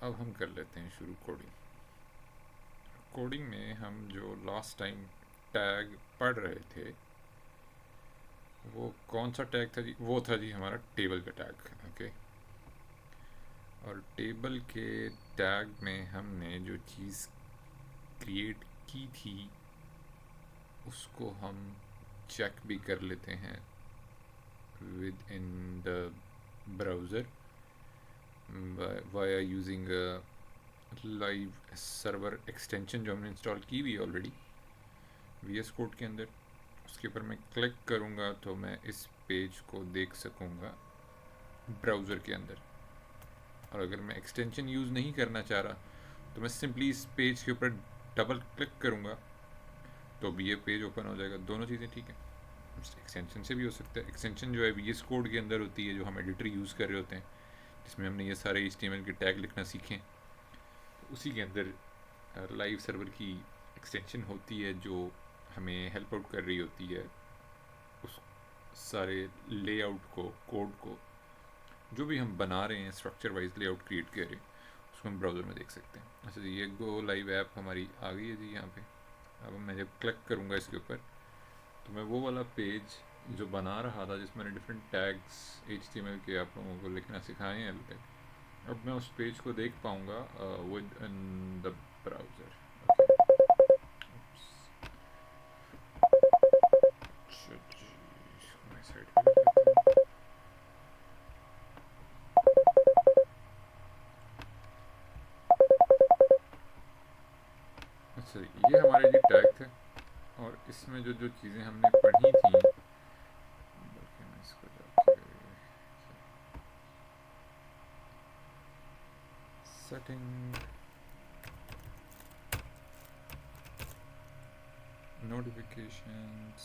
अब हम कर लेते हैं शुरू कोडिंग। कोडिंग में हम जो लास्ट टाइम टैग पढ़ रहे थे वो कौन सा टैग था जी? वो था जी हमारा टेबल का टैग। ओके। और टेबल के टैग में हमने जो चीज़ क्रिएट की थी उसको हम चेक भी कर लेते हैं with in the browser via using live server extension जो हमने इंस्टॉल की हुई ऑलरेडी वी एस कोड के अंदर। उसके ऊपर मैं क्लिक करूँगा तो मैं इस पेज को देख सकूँगा ब्राउज़र के अंदर। और अगर मैं एक्सटेंशन यूज़ नहीं करना चाह रहा तो मैं सिंपली इस पेज के ऊपर डबल क्लिक करूँगा तो भी ये पेज ओपन हो जाएगा। दोनों चीज़ें ठीक है। एक्सटेंशन से भी हो सकता है। एक्सटेंशन जो है वी एस कोड के अंदर होती है जो हम एडिटर यूज़ कर रहे होते हैं, जिसमें हमने ये सारे HTML के टैग लिखना सीखें। उसी के अंदर लाइव सर्वर की एक्सटेंशन होती है जो हमें हेल्प आउट कर रही होती है उस सारे लेआउट को, कोड को, जो भी हम बना रहे हैं स्ट्रक्चर वाइज लेआउट क्रिएट कर रहे हैं उसको हम ब्राउज़र में देख सकते हैं। अच्छा जी, ये गो लाइव ऐप हमारी आ गई है जी यहाँ पे। अब मैं जब क्लिक करूँगा इसके ऊपर तो मैं वो वाला पेज जो बना रहा था जिसमें मैंने डिफरेंट टैग्स HTML के आप लोगों को लिखना सिखाए हैं अभी तक, अब मैं उस पेज को देख पाऊँगा विद इन द ब्राउज़र। अच्छा जी, इसको मैं साइड पे कर लेता हूँ। अच्छा, ये हमारे जी टैग थे और इसमें जो जो चीज़ें हमने पढ़ी थी, बल्कि मैं इसको जाके सेटिंग, नोटिफिकेशंस,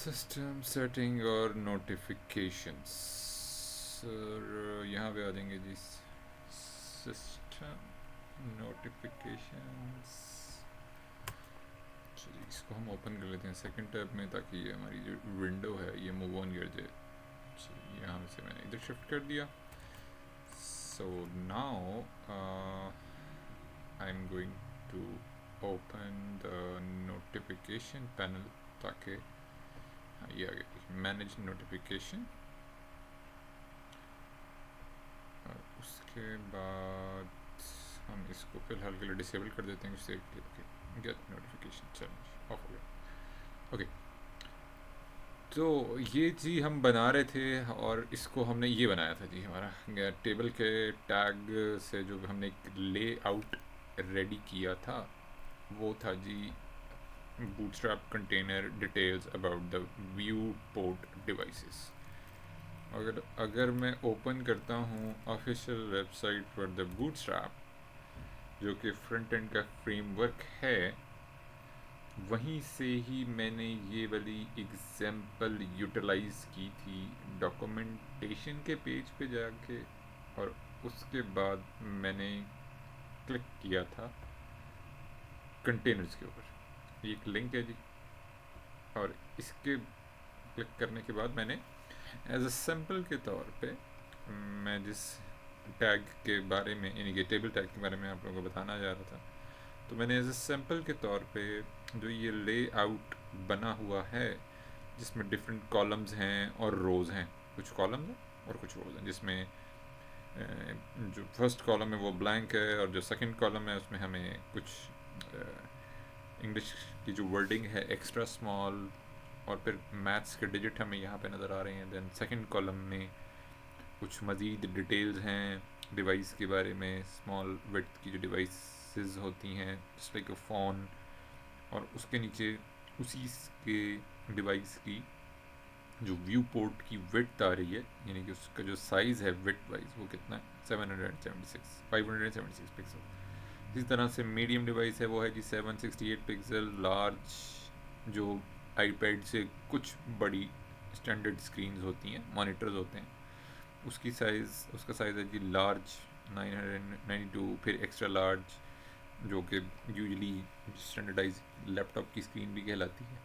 सिस्टम सेटिंग और नोटिफिकेशंस, और यहाँ पे आ जाएंगे जी सिस्टम नोटिफिकेशंस। चलिए इसको हम ओपन कर लेते हैं सेकंड टैब में ताकि ये हमारी जो विंडो है ये मूव ऑन कर जाए। चलिए यहाँ से मैंने इधर शिफ्ट कर दिया। So now I am going to open the notification panel ताकि ये आ गया मैनेज नोटिफिकेशन। और उसके बाद हम इसको फिलहाल के लिए डिसेबल कर देते हैं सेव के लिए। गेट नोटिफिकेशन चैलेंज ऑफ हो गया। ओके, तो ये जी हम बना रहे थे और इसको हमने ये बनाया था जी हमारा टेबल के टैग से जो हमने एक लेआउट रेडी किया था वो था जी bootstrap container details about the viewport devices. अगर मैं ओपन करता हूँ official website for the bootstrap जो कि फ्रंट एंड का फ्रेमवर्क है, वहीं से ही मैंने ये वाली एग्जाम्पल यूटिलाइज की थी डॉक्यूमेंटेशन के पेज पे जाके। और उसके बाद मैंने क्लिक किया था कंटेनर्स के ऊपर। ये एक लिंक है जी, और इसके क्लिक करने के बाद मैंने एज अ सैम्पल के तौर पे मैं जिस टैग के बारे में यानी कि टेबल टैग के बारे में आप लोगों को बताना जा रहा था, तो मैंने एज अ सैम्पल के तौर पे जो ये लेआउट बना हुआ है जिसमें डिफरेंट कॉलम्स हैं और रोज़ हैं, कुछ कॉलम्स हैं और कुछ रोज़ हैं, जिसमें जो फर्स्ट कॉलम है वो ब्लैंक है और जो सेकंड कॉलम है उसमें हमें कुछ इंग्लिश की जो वर्डिंग है एक्स्ट्रा स्मॉल और फिर मैथ्स के डिजिट हमें यहाँ पे नज़र आ रहे हैं। देन सेकंड कॉलम में कुछ मज़ीद डिटेल्स हैं डिवाइस के बारे में, स्मॉल विड्थ की जो डिवाइसेस होती हैं जस्ट लाइक अ फ़ोन, और उसके नीचे उसी के डिवाइस की जो व्यू पोर्ट की विड्थ आ रही है यानी कि उसका जो साइज़ है विड्थ वाइज वो कितना है 576 पिक्सल। इसी तरह से मीडियम डिवाइस है वो है जी 768 पिक्सल। लार्ज जो आईपैड से कुछ बड़ी स्टैंडर्ड स्क्रीन्स होती हैं, मॉनिटर्स होते हैं, उसका साइज़ है जी लार्ज 992। फिर एक्स्ट्रा लार्ज जो कि यूजली स्टैंडर्डाइज लैपटॉप की स्क्रीन भी कहलाती है।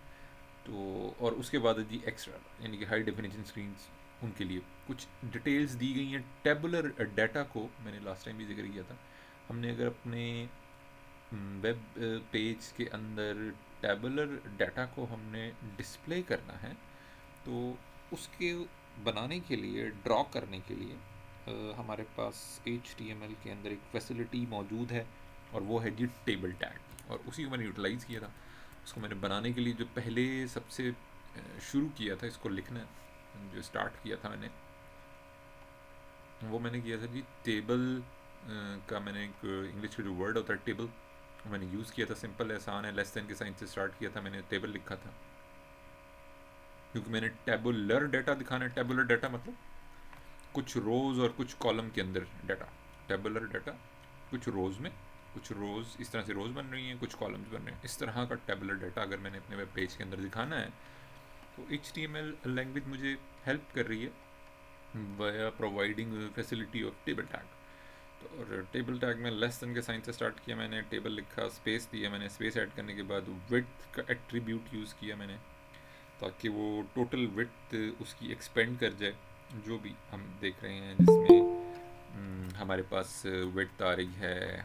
तो और उसके बाद है जी एक्स्ट्रा यानी कि हाई डेफिनेशन स्क्रीन्स उनके लिए कुछ डिटेल्स दी गई हैं। टेबुलर डाटा को मैंने लास्ट टाइम भी जिक्र किया था, हमने अगर अपने वेब पेज के अंदर टेबुलर डाटा को हमने डिस्प्ले करना है, तो उसके बनाने के लिए, ड्रॉ करने के लिए हमारे पास HTML के अंदर एक फैसिलिटी मौजूद है, और वो है जी टेबल टैग, और उसी को मैंने यूटिलाइज़ किया था। उसको मैंने बनाने के लिए जो पहले सबसे शुरू किया था इसको लिखना, जो स्टार्ट किया था मैंने, वो मैंने किया था जी टेबल का, मैंने एक इंग्लिश का जो वर्ड होता है टेबल, मैंने यूज़ किया था। सिंपल है, आसान है, लेस देन के साइन से स्टार्ट किया था, मैंने टेबल लिखा था, क्योंकि मैंने टेबुलर डाटा दिखाना है। टेबुलर डाटा मतलब कुछ रोज़ और कुछ कॉलम के अंदर डाटा। टेबुलर डाटा कुछ रोज़ में, कुछ रोज़ इस तरह से रोज़ बन रही हैं, कुछ कॉलम्स बन रहे हैं, इस तरह का टेबुलर डाटा अगर मैंने अपने वेब पेज के अंदर दिखाना है, तो HTML लैंग्वेज मुझे हेल्प कर रही है via providing facility of table tag. तो और टेबल टैग में लेस देन के साइन से स्टार्ट किया मैंने, टेबल लिखा, स्पेस दिया मैंने, स्पेस ऐड करने के बाद विड्थ का एट्रीब्यूट यूज़ किया मैंने, ताकि वो टोटल विड्थ उसकी एक्सपेंड कर जाए, जो भी हम देख रहे हैं, जिसमें हमारे पास विड्थ आ रही है,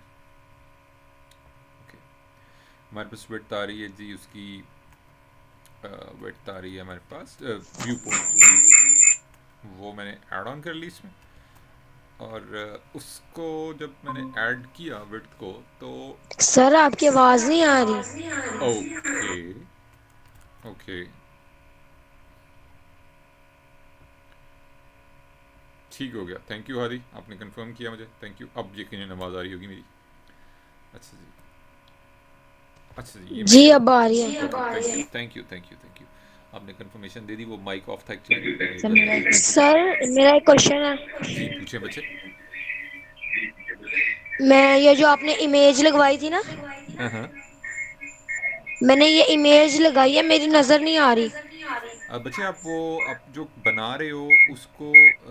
ओके, हमारे पास विड्थ आ रही है जी, उसकी विड्थ आ रही है हमारे पास व्यू पोर्ट की, वो मैंने ऐड ऑन कर ली इसमें। और उसको जब मैंने ऐड किया विड्थ को, तो सर आपकी आवाज नहीं आ रही। ओके, ओके, ठीक हो गया, थैंक यू हादी, आपने कंफर्म किया मुझे, थैंक यू। अब यकीनन आवाज़ आ रही होगी मेरी। अच्छा जी, अच्छा जी, ये जी मेरी, अब आ रही है। Okay, thank you, thank you, thank you, thank you. आपने कंफर्मेशन दे दी, वो माइक ऑफ था एक्चुअली, मैंने गलती से थैंक यू बोल सर मेरा एक क्वेश्चन है। दिया। जी पूछें बच्चे। मैं ये जो आपने इमेज लगवाई थी ना, हाँ हाँ। मैंने ये इमेज लगाई है, मेरी नजर नहीं आ रही। अब बच्चे, आप वो आप जो बना रहे हो उसको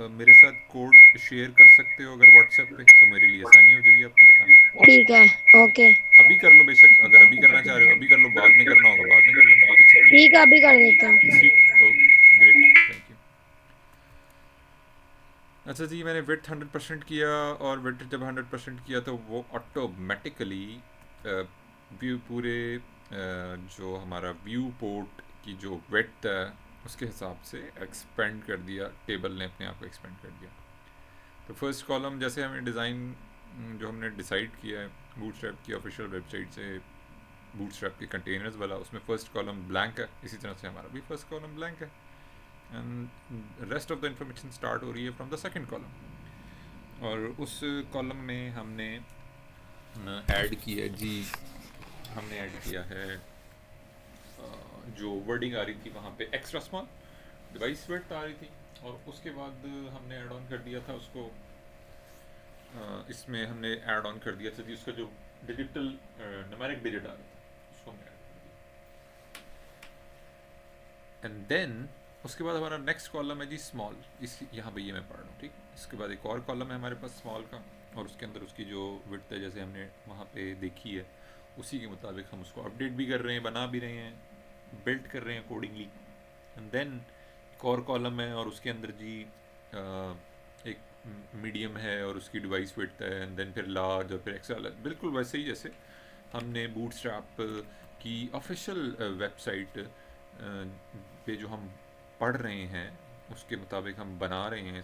मेरे साथ कोड शेयर कर सकते हो अगर व्हाट्सएप पे, तो मेरे लिए आसानी हो जाएगी आपको बताना। ठीक है। ओके। अभी कर लो बेशक, अगर अभी करना चाह रहे हो अभी कर लो, बाद में करना होगा बाद में कर लेना, इट्स अप टू यू। ठीक है अभी कर देते हैं। ठीक, ओके, ग्रेट, थैंक यू। अच्छा जी, मैंने विड्थ 100% किया, और विड्थ जब 100% किया तो वो ऑटोमेटिकली व्यू पूरे जो हमारा व्यू पोर्ट की जो विड्थ है उसके हिसाब से एक्सपेंड कर दिया, टेबल ने अपने आप को एक्सपेंड कर दिया। तो फर्स्ट कॉलम जैसे हमें डिज़ाइन जो हमने डिसाइड किया है बूटस्ट्रैप की ऑफिशियल वेबसाइट से, बूटस्ट्रैप के कंटेनर्स वाला, उसमें फर्स्ट कॉलम ब्लैंक है, इसी तरह से हमारा भी फर्स्ट कॉलम ब्लैंक है, and rest of the information start हो रही है फ्रॉम द सेकंड कॉलम। और उस कॉलम में हमने ऐड किया जी, हमने ऐड किया है जो वर्डिंग आ रही थी वहाँ पे एक्स्ट्रा स्मॉल डिवाइस वेट आ रही थी, और उसके बाद हमने ऐड ऑन कर दिया था उसको, इसमें हमने ऐड ऑन कर दिया था जी उसका जो डिजिटल न्यूमेरिक डिजिट आ रहा था उसको हमने ऐड कर दिया। एंड देन उसके बाद हमारा नेक्स्ट कॉलम है जी स्मॉल, इस यहाँ पे ये मैं पढ़ रहा हूँ, ठीक। इसके बाद एक और कॉलम है हमारे पास स्मॉल का, और उसके अंदर उसकी जो विड्थ है जैसे हमने वहाँ पे देखी है उसी के मुताबिक हम उसको अपडेट भी कर रहे हैं, बना भी रहे हैं, बिल्ड कर रहे हैं अकॉर्डिंगली। एंड देन एक और कॉलम है, और उसके अंदर जी एक मीडियम है और उसकी डिवाइस विड्थ है, एंड देन फिर लार्ज और फिर एक्सेल, बिल्कुल वैसे ही जैसे हमने बूटस्ट्रैप की ऑफिशियल वेबसाइट पे जो हम पढ़ रहे हैं उसके मुताबिक हम बना रहे हैं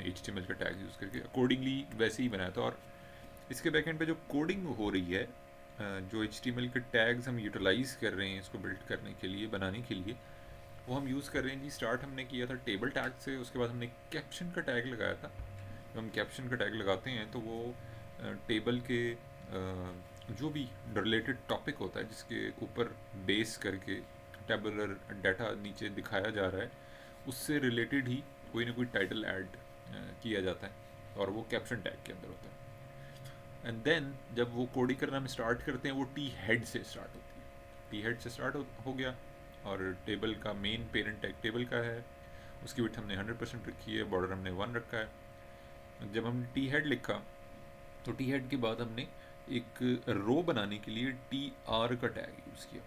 HTML का टैग यूज़ करके, अकॉर्डिंगली वैसे ही बनाया था। और इसके बैकएंड पे जो कोडिंग हो रही है, जो HTML के टैग्स हम यूटिलाइज़ कर रहे हैं इसको बिल्ड करने के लिए, बनाने के लिए, वो हम यूज़ कर रहे हैं जी। स्टार्ट हमने किया था टेबल टैग से, उसके बाद हमने कैप्शन का टैग लगाया था। जब हम कैप्शन का टैग लगाते हैं तो वो टेबल के जो भी रिलेटेड टॉपिक होता है जिसके ऊपर बेस करके टेबुलर डाटा नीचे दिखाया जा रहा है, उससे रिलेटेड ही कोई ना कोई टाइटल ऐड किया जाता है, और वो कैप्शन टैग के अंदर होता है। एंड देन जब वो कोडिंग करना हम स्टार्ट करते हैं वो टी हेड से स्टार्ट होती है, टी हेड से स्टार्ट हो गया, और टेबल का मेन पेरेंट टैग टेबल का है, उसकी विड्थ हमने 100% रखी है, बॉर्डर हमने 1 रखा है। जब हमने टी हेड लिखा तो टी हेड के बाद हमने एक रो बनाने के लिए टी आर का टैग यूज़ किया,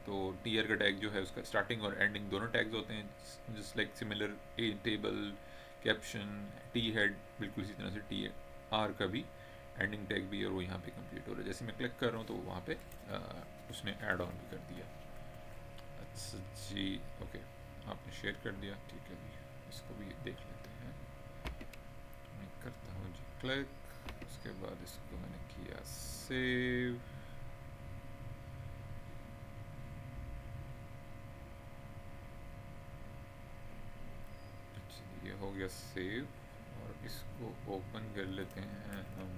तो टीयर का टैग जो है उसका स्टार्टिंग और एंडिंग दोनों टैग्स होते हैं, जस्ट लाइक सिमिलर ए टेबल कैप्शन टी हेड, बिल्कुल इसी तरह से टी आर का भी एंडिंग टैग भी, और वो यहाँ पे कंप्लीट हो रहा है। जैसे मैं क्लिक कर रहा हूँ तो वहाँ पे उसने ऐड ऑन भी कर दिया। अच्छा जी, ओके, आपने शेयर कर दिया, ठीक है जी, इसको भी देख लेते हैं। मैं करता हूँ जी क्लिक, उसके बाद इसको मैंने किया सेव। अच्छा, ये हो गया सेव, और इसको ओपन कर लेते हैं हम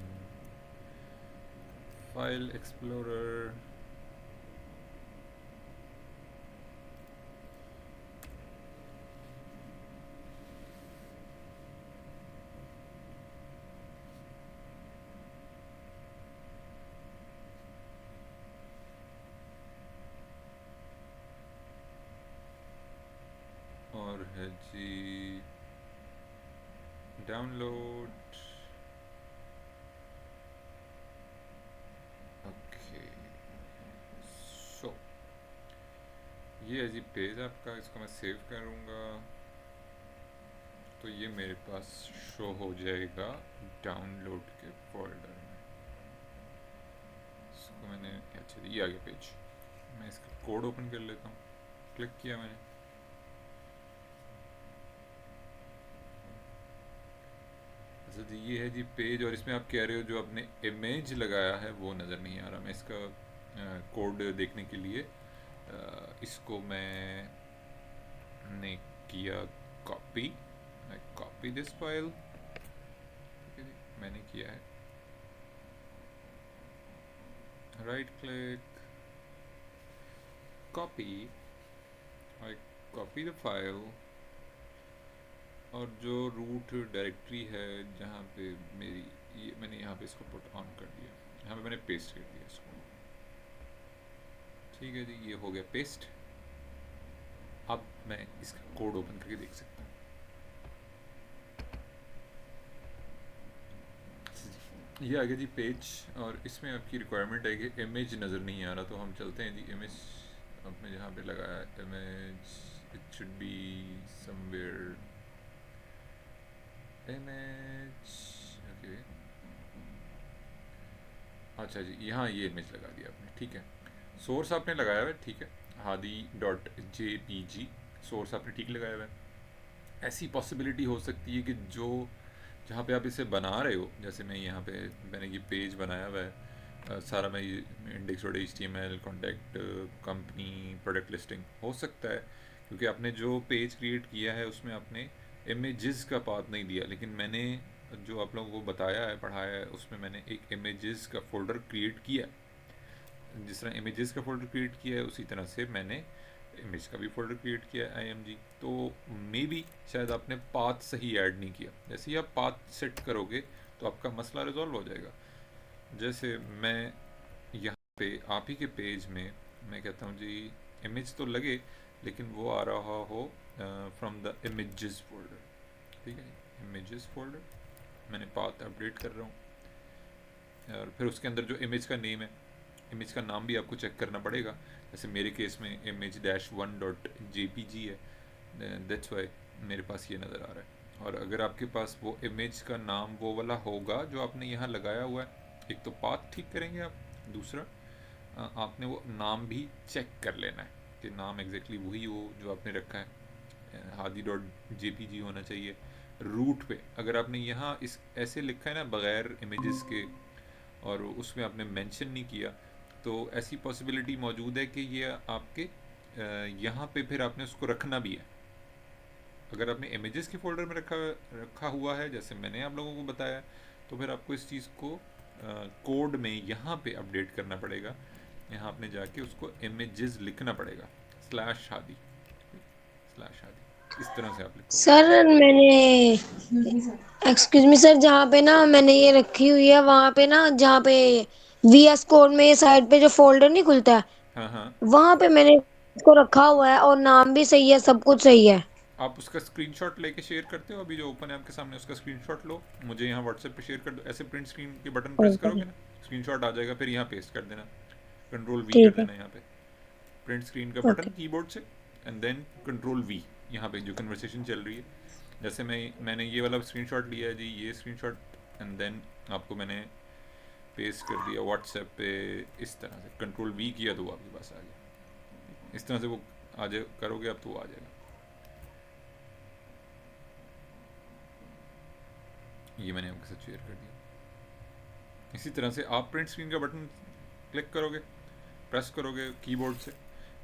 फाइल एक्सप्लोरर। और है जी डाउनलोड, ओके। सो ये है जी पेज आपका, इसको मैं सेव करूँगा तो ये मेरे पास शो हो जाएगा डाउनलोड के फोल्डर में। इसको मैंने, अच्छा ये आ गया पेज, मैं इसका कोड ओपन कर लेता हूँ। क्लिक किया मैंने, अच्छा जी ये है जी पेज, और इसमें आप कह रहे हो जो आपने इमेज लगाया है वो नज़र नहीं आ रहा। मैं इसका कोड देखने के लिए इसको मैंने किया कॉपी, मैं कॉपी दिस फाइल, ठीक है जी, मैंने किया है right click, copy, I copy the file, और जो रूट डायरेक्टरी है जहाँ पे मेरी, ये मैंने यहाँ पे इसको पुट ऑन कर दिया, यहाँ पे मैंने पेस्ट कर दिया इसको, ठीक है जी, ये हो गया पेस्ट। अब मैं इसका कोड ओपन करके देख सकता हूँ। ये आ गया जी पेज, और इसमें आपकी रिक्वायरमेंट है कि इमेज नज़र नहीं आ रहा, तो हम चलते हैं जी इमेज, आपने जहाँ पे लगाया image, it should be somewhere, image, okay, अच्छा जी यहाँ ये इमेज लगा दिया आपने, ठीक है। सोर्स आपने लगाया हुआ है, ठीक है, Hadi dot J P G, source आपने ठीक लगाया हुआ है। ऐसी पॉसिबिलिटी हो सकती है कि जो जहाँ पे आप इसे बना रहे हो, जैसे मैं यहाँ पे मैंने ये पेज बनाया हुआ है, सारा मैं index dot H T M L, contact, company, product listing, हो सकता है क्योंकि आपने जो पेज क्रिएट किया है उसमें आपने इमेजेस का पाथ नहीं दिया, लेकिन मैंने जो आप लोगों को बताया है, पढ़ाया है, उसमें मैंने एक इमेजेस का फोल्डर क्रिएट किया। जिस तरह इमेजेस का फोल्डर क्रिएट किया है उसी तरह से मैंने इमेज का भी फोल्डर क्रिएट किया है IMG। तो मे बी शायद आपने पाथ सही ऐड नहीं किया, जैसे ही आप पाथ सेट करोगे तो आपका मसला रिजॉल्व हो जाएगा। जैसे मैं यहाँ पे आप ही के पेज में मैं कहता हूँ जी इमेज तो लगे, लेकिन वो आ रहा हो फ्रॉम द इमेजेस फोल्डर, ठीक है, इमेजेस फोल्डर, मैंने पाथ अपडेट कर रहा हूँ, और फिर उसके अंदर जो इमेज का नेम है, इमेज का नाम भी आपको चेक करना पड़ेगा। जैसे मेरे केस में image dash one dot J P G है, दैट्स वाई मेरे पास ये नज़र आ रहा है। और अगर आपके पास वो इमेज का नाम वो वाला होगा जो आपने यहाँ लगाया हुआ है, एक तो पाथ ठीक करेंगे आप, दूसरा आपने वो नाम भी चेक कर लेना है कि नाम एग्जैक्टली वही हो जो आपने रखा है, Hadi dot J P G होना चाहिए। रूट पे अगर आपने यहाँ इस ऐसे लिखा है ना बग़ैर इमेजेस के, और उसमें आपने मेंशन नहीं किया, तो ऐसी पॉसिबिलिटी मौजूद है कि ये आपके यहाँ पे फिर आपने उसको रखना भी है। अगर आपने इमेजेस के फोल्डर में रखा हुआ है जैसे मैंने आप लोगों को बताया, तो फिर आपको इस चीज़ को कोड में यहाँ पे अपडेट करना पड़ेगा। यहाँ आपने जाके उसको इमेजेस लिखना पड़ेगा, स्लैश हादी, स्लैश हादी, इस तरह से आप लिखोगे। सर मैंने, एक्सक्यूज मी सर, जहाँ पे ना मैंने ये रखी हुई है वहाँ पे ना, जहाँ पे VS कोड में ये साइड पे जो फोल्डर नहीं खुलता है, हाँ हाँ, वहाँ पे मैंने इसको रखा हुआ है और नाम भी सही है, सब कुछ सही है। आप उसका स्क्रीनशॉट लेके शेयर करते हो, अभी जो ओपन है आपके सामने उसका स्क्रीनशॉट लो, मुझे यहाँ व्हाट्सएप पे शेयर कर दो, ऐसे प्रिंट स्क्रीन के बटन प्रेस करोगे ना, स्क्रीनशॉट आ जाएगा, फिर यहाँ पेस्ट कर देना, कंट्रोल V कर ठीक है। देना यहाँ पे। प्रिंट स्क्रीन का बटन ओके। कीबोर्ड से, एंड देन कंट्रोल वी, यहाँ पे जो कन्वर्सेशन चल रही है। जैसे मैंने ये वाला स्क्रीनशॉट लिया है जी, ये स्क्रीनशॉट, एंड देन आपको मैंने पेस्ट कर दिया व्हाट्सएप पे, इस तरह से कंट्रोल वी किया तो वो आपके पास आ गया। इस तरह से वो आ जाए, करोगे आप तो वो आ जाएगा। ये मैंने आपके साथ शेयर कर दिया। इसी तरह से आप प्रिंट स्क्रीन का बटन क्लिक करोगे, प्रेस करोगे कीबोर्ड से,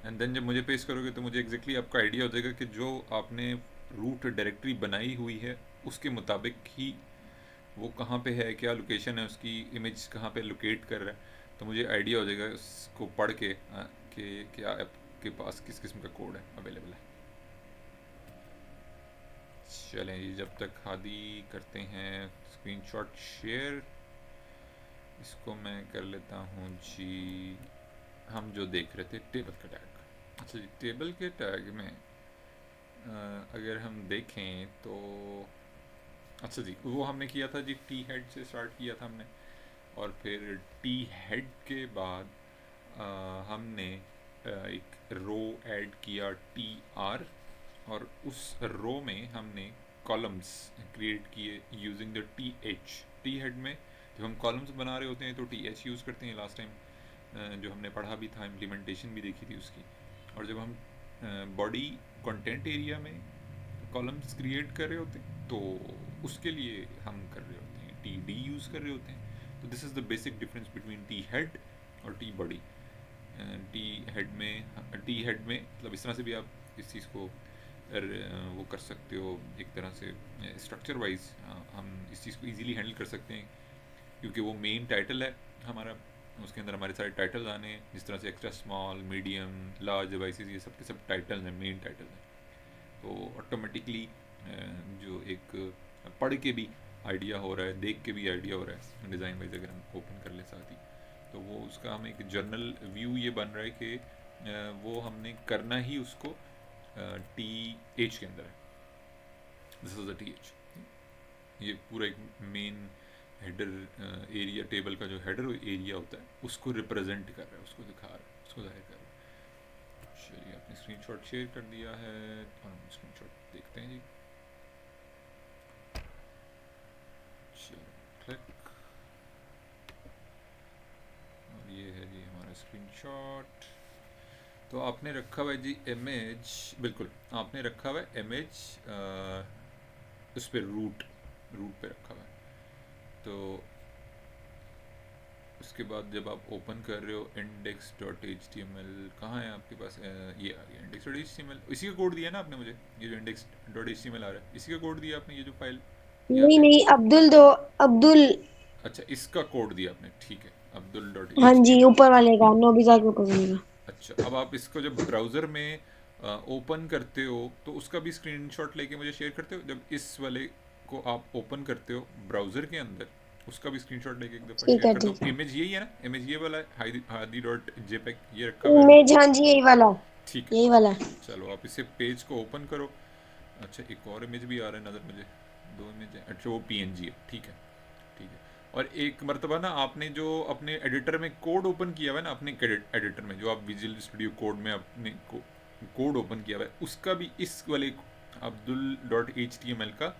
एंड देन जब मुझे पेस्ट करोगे तो मुझे एग्जैक्टली आपका आइडिया हो जाएगा कि जो आपने रूट डायरेक्टरी बनाई हुई है उसके मुताबिक ही वो कहाँ पे है, क्या लोकेशन है उसकी, इमेज कहाँ पे लोकेट कर रहा है। तो मुझे आइडिया हो जाएगा उसको पढ़ के कि क्या आपके पास किस किस्म का कोड है अवेलेबल है। चलें जी, जब तक हादी करते हैं स्क्रीनशॉट शेयर, इसको मैं कर लेता हूँ जी। हम जो देख रहे थे टेबल का टैग, अच्छा जी, टेबल के टैग में अगर हम देखें तो अच्छा जी, वो हमने किया था जी, टी हेड से स्टार्ट किया था हमने, और फिर टी हेड के बाद हमने एक रो ऐड किया टी आर, और उस रो में हमने कॉलम्स क्रिएट किए using the T H. T head में जब हम कॉलम्स बना रहे होते हैं तो टी एच यूज़ करते हैं, लास्ट टाइम जो हमने पढ़ा भी था, इम्प्लीमेंटेशन भी देखी थी उसकी। और जब हम बॉडी कंटेंट एरिया में कॉलम्स क्रिएट कर रहे होते हैं तो उसके लिए हम कर रहे होते हैं टी डी यूज़ कर रहे होते हैं। तो this is the basic difference between T head और टी बॉडी। टी हेड में मतलब इस तरह से भी आप इस चीज़ को वो कर सकते हो, एक तरह से स्ट्रक्चर वाइज हम इस चीज़ को इजीली हैंडल कर सकते हैं, क्योंकि वो मेन टाइटल है हमारा, उसके अंदर हमारे सारे टाइटल्स आने हैं, जिस तरह से extra small, medium, large devices, ये सब के सब टाइटल्स हैं, मेन टाइटल हैं। तो ऑटोमेटिकली जो एक पढ़ के भी आइडिया हो रहा है, देख के भी आइडिया हो रहा है डिज़ाइन वाइज, अगर हम ओपन कर ले साथ ही, तो वो उसका हमें एक जर्नल व्यू ये बन रहा है कि वो हमने करना ही उसको टी एच के अंदर है। This is the T H, ये पूरा एक मेन हेडर एरिया, टेबल का जो हेडर एरिया होता है उसको रिप्रेजेंट कर रहा है, उसको दिखा रहा है, उसको जाहिर कर रहा है। चलिए, आपने स्क्रीनशॉट शेयर कर दिया है और हम स्क्रीनशॉट देखते हैं जी। चलो, क्लिक, और ये है जी हमारा स्क्रीनशॉट। तो आपने रखा हुआ है जी इमेज, बिल्कुल आपने रखा हुआ है इमेज उस पर रूट पे रखा हुआ है। तो उसके बाद जब आप ओपन कर रहे हो index.html, कहाँ है आपके पास, ये आ गया index.html, इसी का कोड दिया ना आपने मुझे, ये जो index.html आ रहा है इसी का कोड दिया आपने, ये जो फाइल यहाँ नहीं पे। नहीं, अब्दुल दो, अब्दुल। अच्छा, इसका कोड दिया आपने, ठीक है, अब्दुल डॉट हाँ एच टी एम जी, एल ऊपर वाले का, नोबिता के ऊपर वाले का। अच्छा, अब आप इसको जब ब्राउज़र में ओपन करते हो तो उसका भी स्क्रीनशॉट लेके मुझे शेयर करते हो, जब इस वाले को आप ओपन करते हो ब्राउज़र के अंदर, उसका भी स्क्रीनशॉट लेके एक दफ़ा ठीक शेयर है कर दो। ठीक है। इमेज यही है ना, इमेज ये वाला है, हादी डॉट जेपेक ये रखा हुआ है अभी। इमेज, हाँ जी, यही वाला, ठीक है, यही वाला है। चलो आप इसे पेज को ओपन करो। अच्छा, एक और इमेज भी आ रहा है नज़र मुझे, दो इमेज है, अच्छा वो पीएनजी है, ठीक है, ठीक है। और एक मरतबा ना आपने जो अपने एडिटर में कोड ओपन किया हुआ है ना, अपने एडिटर में जो आप विजुअल स्टूडियो कोड में अपने कोड ओपन किया हुआ है, उसका भी इस वाले Abdul dot H T M L का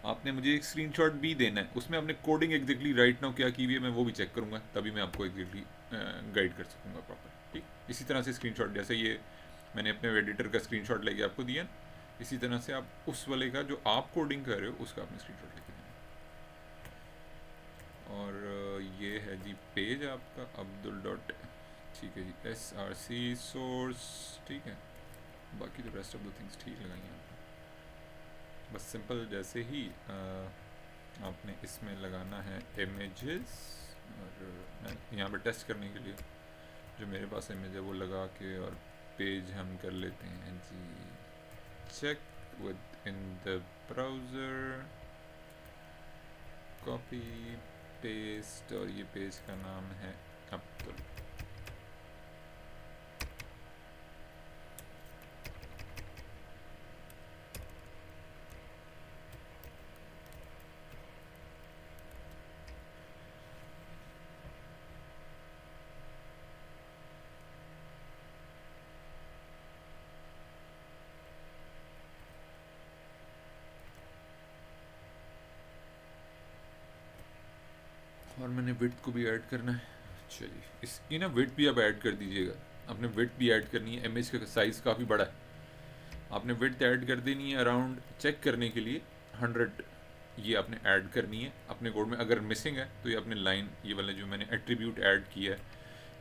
आपने मुझे एक स्क्रीनशॉट भी देना है। उसमें आपने कोडिंग एग्जैक्टली राइट नाउ क्या की हुई है मैं वो भी चेक करूँगा, तभी मैं आपको एग्जैक्टली गाइड कर सकूँगा प्रॉपर। ठीक, इसी तरह से स्क्रीनशॉट, जैसे ये मैंने अपने एडिटर का स्क्रीनशॉट लेके आपको दिया ना, इसी तरह से आप उस वाले का जो आप कोडिंग कर रहे हो उसका आपने स्क्रीनशॉट लेके देना। और ये है जी पेज आपका अब्दुल डॉट, ठीक है जी, SRC सोर्स, ठीक है। बाकी तो रेस्ट ऑफ द थिंग्स ठीक लगाई हैं आपने, बस सिंपल जैसे ही आपने इसमें लगाना है इमेजेस। और मैं यहाँ पे टेस्ट करने के लिए जो मेरे पास इमेज है वो लगा के और पेज हम कर लेते हैं जी check with in the browser, copy paste, और ये पेज का नाम है अब्दुल। और मैंने विड्थ को भी ऐड करना है। चलिए इसकी ना विड्थ भी आप ऐड कर दीजिएगा, आपने विड्थ भी ऐड करनी है। इमेज का साइज़ काफ़ी बड़ा है, आपने विड्थ ऐड कर देनी है अराउंड, चेक करने के लिए 100 ये आपने ऐड करनी है अपने कोड में। अगर मिसिंग है तो ये अपने लाइन, ये वाला जो मैंने एट्रीब्यूट ऐड किया है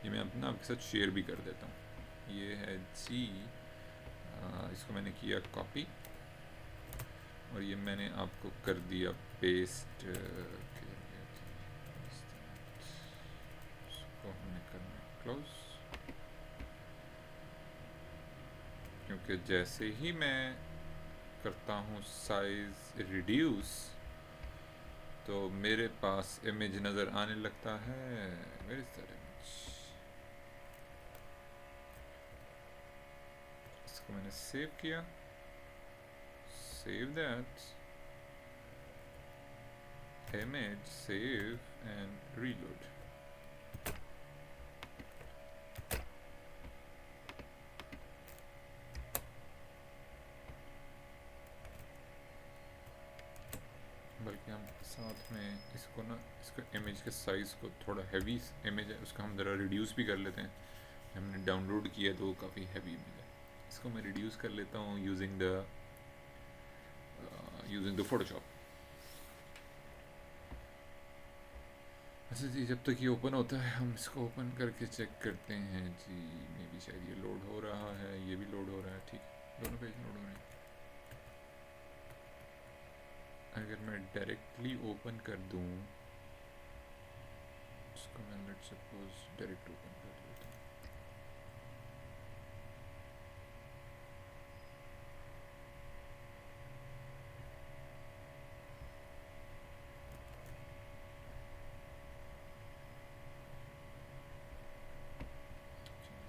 ये मैं अपना आपके साथ शेयर भी कर देता हूँ। ये है जी, इसको मैंने किया कॉपी और ये मैंने आपको कर दिया पेस्ट। इसको हमने करना क्लोज, क्योंकि जैसे ही मैं करता हूँ साइज रिड्यूस तो मेरे पास इमेज नज़र आने लगता है। Where is that image? इसको मैंने सेव किया, save that image, save and reload। बल्कि हम साथ में इसको ना, इसका इमेज के साइज़ को, थोड़ा हैवी इमेज है उसका हम ज़रा रिड्यूस भी कर लेते हैं। हमने डाउनलोड किया तो काफ़ी हैवी इमेज है, इसको मैं रिड्यूस कर लेता हूँ यूजिंग द फोटोशॉप। अच्छा जी, जब तक ये ओपन होता है हम इसको ओपन करके चेक करते हैं जी। मे भी शायद ये लोड हो रहा है, ये भी लोड हो रहा है, ठीक, दोनों पेज लोड हो रहे हैं। अगर मैं डायरेक्टली ओपन कर दूं इसको, मैं लेट्स सपोज डायरेक्ट ओपन कर देता हूँ।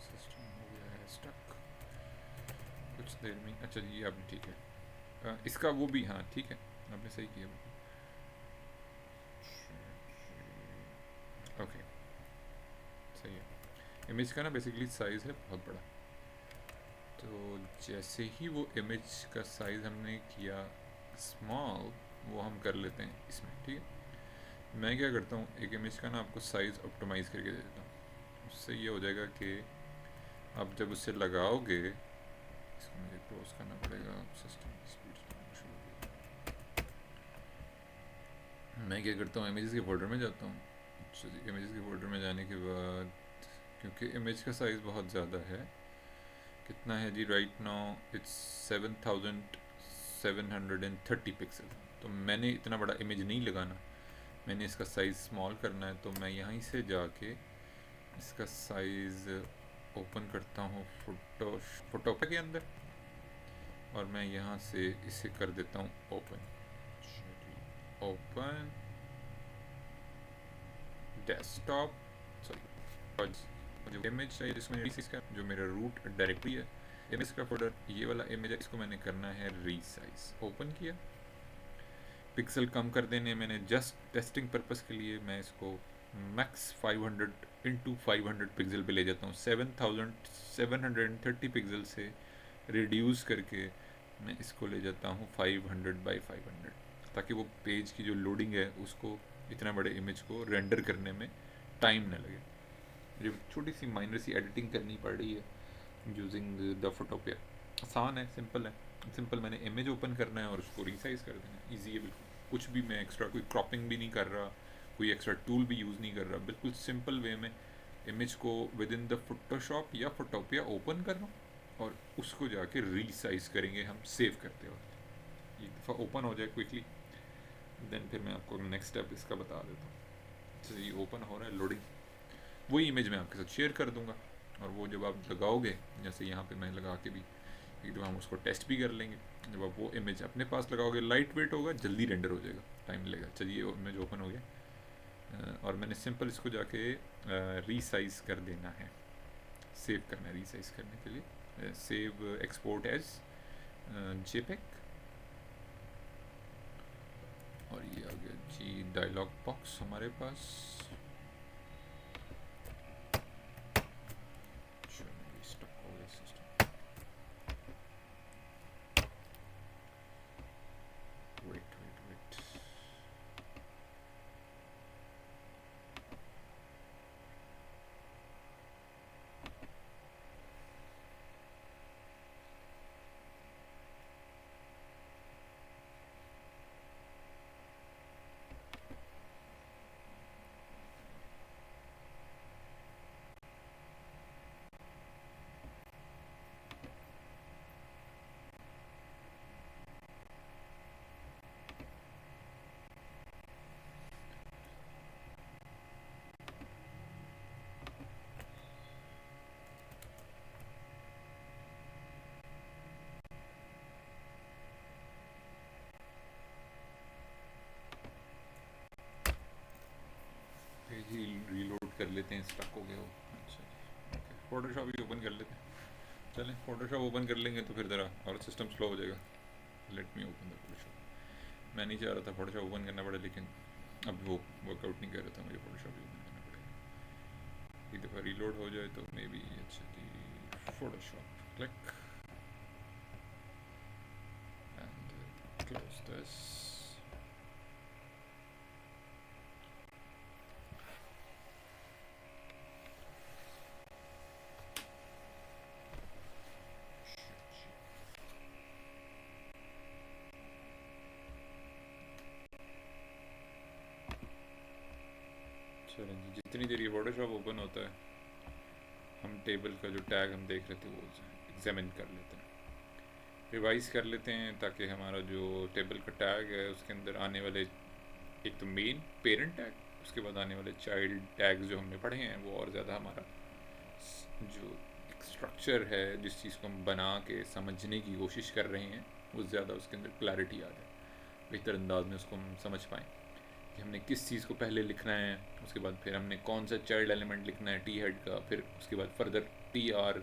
सिस्टम हो गया है स्टक कुछ देर में। अच्छा जी अब ठीक है, इसका वो भी, हाँ ठीक है, आपने सही किया। ओके सही है। इमेज का ना बेसिकली साइज़ है बहुत बड़ा, तो जैसे ही वो इमेज का साइज़ हमने किया स्मॉल, वो हम कर लेते हैं इसमें, ठीक है। मैं क्या करता हूँ, एक इमेज का ना आपको साइज़ ऑप्टिमाइज़ करके दे देता हूँ। उससे ये हो जाएगा कि आप जब उससे लगाओगे, इसको मुझे क्लोज करना पड़ेगा, सिस्टम की स्पीड शुरू हो। मैं क्या करता हूँ, इमेजेस के फोल्डर में जाता हूँ। अच्छा जी, इमेजेस के फोल्डर में जाने के बाद, क्योंकि इमेज का साइज़ बहुत ज़्यादा है, कितना है जी, राइट नाउ इट्स 7730 पिक्सल। तो मैंने इतना बड़ा इमेज नहीं लगाना, मैंने इसका साइज़ स्मॉल करना है। तो मैं यहीं से जाके इसका साइज़ ओपन करता हूँ फोटोपे के अंदर, और मैं यहाँ से इसे कर देता हूँ ओपन। ओपन डेस्कटॉप, सॉरी मुझे इमेज चाहिए जिसमें इसका जो मेरा रूट डायरेक्टरी है, इमेज का फोल्डर ये वाला इमेज है, इसको मैंने करना है रीसाइज। ओपन किया, पिक्सल कम कर देने मैंने जस्ट टेस्टिंग पर्पस के लिए मैं इसको मैक्स 500 इंटू 500 पिक्सल पे ले जाता हूँ। 7730 पिक्सल से रिड्यूस करके मैं इसको ले जाता हूँ 500 बाई 500, ताकि वो पेज की जो लोडिंग है उसको, इतना बड़े इमेज को रेंडर करने में टाइम ना लगे। मुझे छोटी सी माइनर सी एडिटिंग करनी पड़ रही है यूजिंग द फोटोपिया। आसान है, सिंपल है, सिंपल। मैंने इमेज ओपन करना है और उसको रिसाइज कर देना है, ईजी है बिल्कुल। कुछ भी मैं एक्स्ट्रा कोई क्रॉपिंग भी नहीं कर रहा, कोई एक्स्ट्रा टूल भी यूज़ नहीं कर रहा, बिल्कुल सिंपल वे में इमेज को विद इन द फोटोशॉप या फोटोपिया ओपन कर रहा हूँ और उसको जाके रीसाइज करेंगे हम सेव करते वक्त। एक दफ़ा ओपन हो जाए क्विकली, देन फिर मैं आपको नेक्स्ट स्टेप इसका बता देता हूँ। तो ये ओपन हो रहा है, लोडिंग, वही इमेज मैं आपके साथ शेयर कर दूंगा। और वो जब आप लगाओगे, जैसे यहाँ पे मैं लगा के भी एक दफ़ा हम उसको टेस्ट भी कर लेंगे। जब आप वो इमेज अपने पास लगाओगे, लाइट वेट होगा, जल्दी रेंडर हो जाएगा, टाइम लगेगा। चलिए वो इमेज ओपन हो गया, और मैंने सिंपल इसको जाके रीसाइज कर देना है, सेव करना है। रीसाइज करने के लिए सेव एक्सपोर्ट एज जेपेक, और ये आ गया जी डायलॉग बॉक्स हमारे पास। वेट वेट वेट, रीलोड कर लेते हैं, स्टक हो गया हो। अच्छा ओके, फोटोशॉप ही ओपन कर लेते हैं। चलें फोटोशॉप ओपन कर लेंगे तो फिर ज़रा और सिस्टम स्लो हो जाएगा। Let me open the Photoshop. मैं नहीं चाह रहा था फोटोशॉप ओपन करना पड़े, लेकिन अब वो वर्कआउट नहीं कर रहा था, मुझे फोटोशॉप ओपन करना पड़ेगा। एक दफ़ा रीलोड हो जाए तो मे बी। अच्छा जी, Photoshop click and close this. चलें जी, जितनी देर ये फोटोशॉप ओपन होता है हम टेबल का जो टैग हम देख रहे थे वो एग्जामिन कर लेते हैं, रिवाइज कर लेते हैं, ताकि हमारा जो टेबल का टैग है उसके अंदर आने वाले एक तो मेन पेरेंट टैग, उसके बाद आने वाले चाइल्ड टैग जो हमने पढ़े हैं वो और ज़्यादा हमारा जो स्ट्रक्चर है जिस चीज़ को हम बना के समझने की कोशिश कर रहे हैं वो ज़्यादा उसके अंदर क्लैरिटी आ जाए, बेहतर अंदाज में उसको हम समझ पाएँ कि हमने किस चीज़ को पहले लिखना है, उसके बाद फिर हमने कौन सा चाइल्ड एलिमेंट लिखना है टी हेड का, फिर उसके बाद फर्दर टी आर,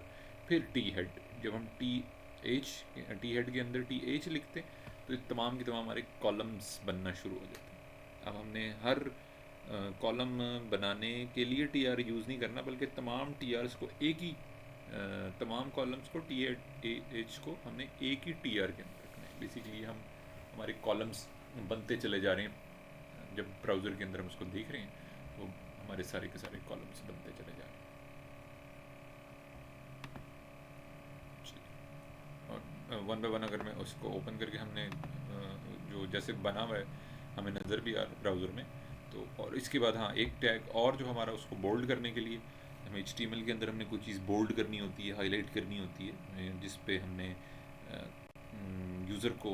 फिर टी हेड। जब हम टी हेड के अंदर टी एच लिखते हैं तो तमाम के तमाम हमारे कॉलम्स बनना शुरू हो जाते हैं। अब हमने हर कॉलम बनाने के लिए टी आर यूज़ नहीं करना, बल्कि तमाम टी आर्स को एक ही तमाम कॉलम्स को टी एच को हमने एक ही टी आर के अंदर रखना है। बेसिकली हम हमारे कॉलम्स बनते चले जा रहे हैं, जब ब्राउज़र के अंदर हम उसको देख रहे हैं तो हमारे सारे के सारे कॉलम्स बनते चले जा रहे हैं। और वन बाय वन अगर मैं उसको ओपन करके हमने जो जैसे बना हुआ है हमें नज़र भी आ रहा है ब्राउज़र में, तो और इसके बाद हाँ एक टैग और जो हमारा उसको बोल्ड करने के लिए हमें HTML के अंदर हमने कोई चीज़ बोल्ड करनी होती है, हाईलाइट करनी होती है, जिस पे हमने यूज़र को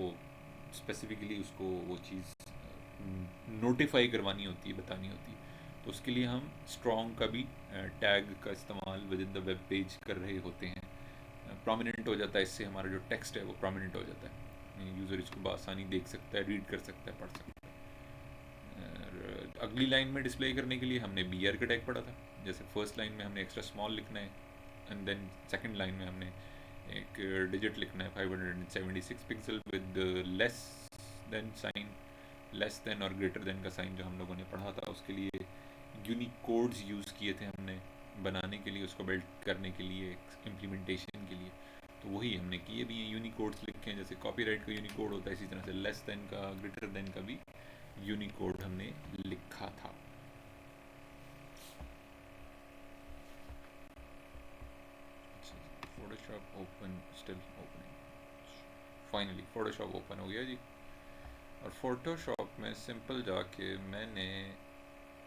स्पेसिफिकली उसको वो चीज़ नोटिफाई करवानी होती है, बतानी होती है। तो उसके लिए हम स्ट्रॉन्ग का भी टैग का इस्तेमाल with in the web page कर रहे होते हैं। प्रोमिनेंट हो जाता है, इससे हमारा जो टेक्स्ट है वो प्रोमिनेंट हो जाता है, यूज़र इसको बआसानी देख सकता है, रीड कर सकता है, पढ़ सकता है। और अगली लाइन में डिस्प्ले करने के लिए हमने BR का टैग पढ़ा था। जैसे फर्स्ट लाइन में हमने एक्स्ट्रा स्मॉल लिखना है, एंड देन सेकंड लाइन में हमने एक डिजिट लिखना है 576 pixel with less than sign, less than और ग्रेटर देन का साइन जो हम लोगों ने पढ़ा था। उसके लिए यूनिक कोड्स यूज़ किए थे हमने बनाने के लिए, उसको बिल्ड करने के लिए, इम्प्लीमेंटेशन के लिए। तो वही हमने किए भी हैं, यूनिक कोड्स लिखे हैं। जैसे कॉपीराइट का यूनिक कोड होता है, इसी तरह से लेस देन का, ग्रेटर देन का भी यूनिक कोड हमने लिखा था। Photoshop open, still opening. Finally Photoshop open हो गया जी। और फोटोशॉप में सिंपल जाके मैंने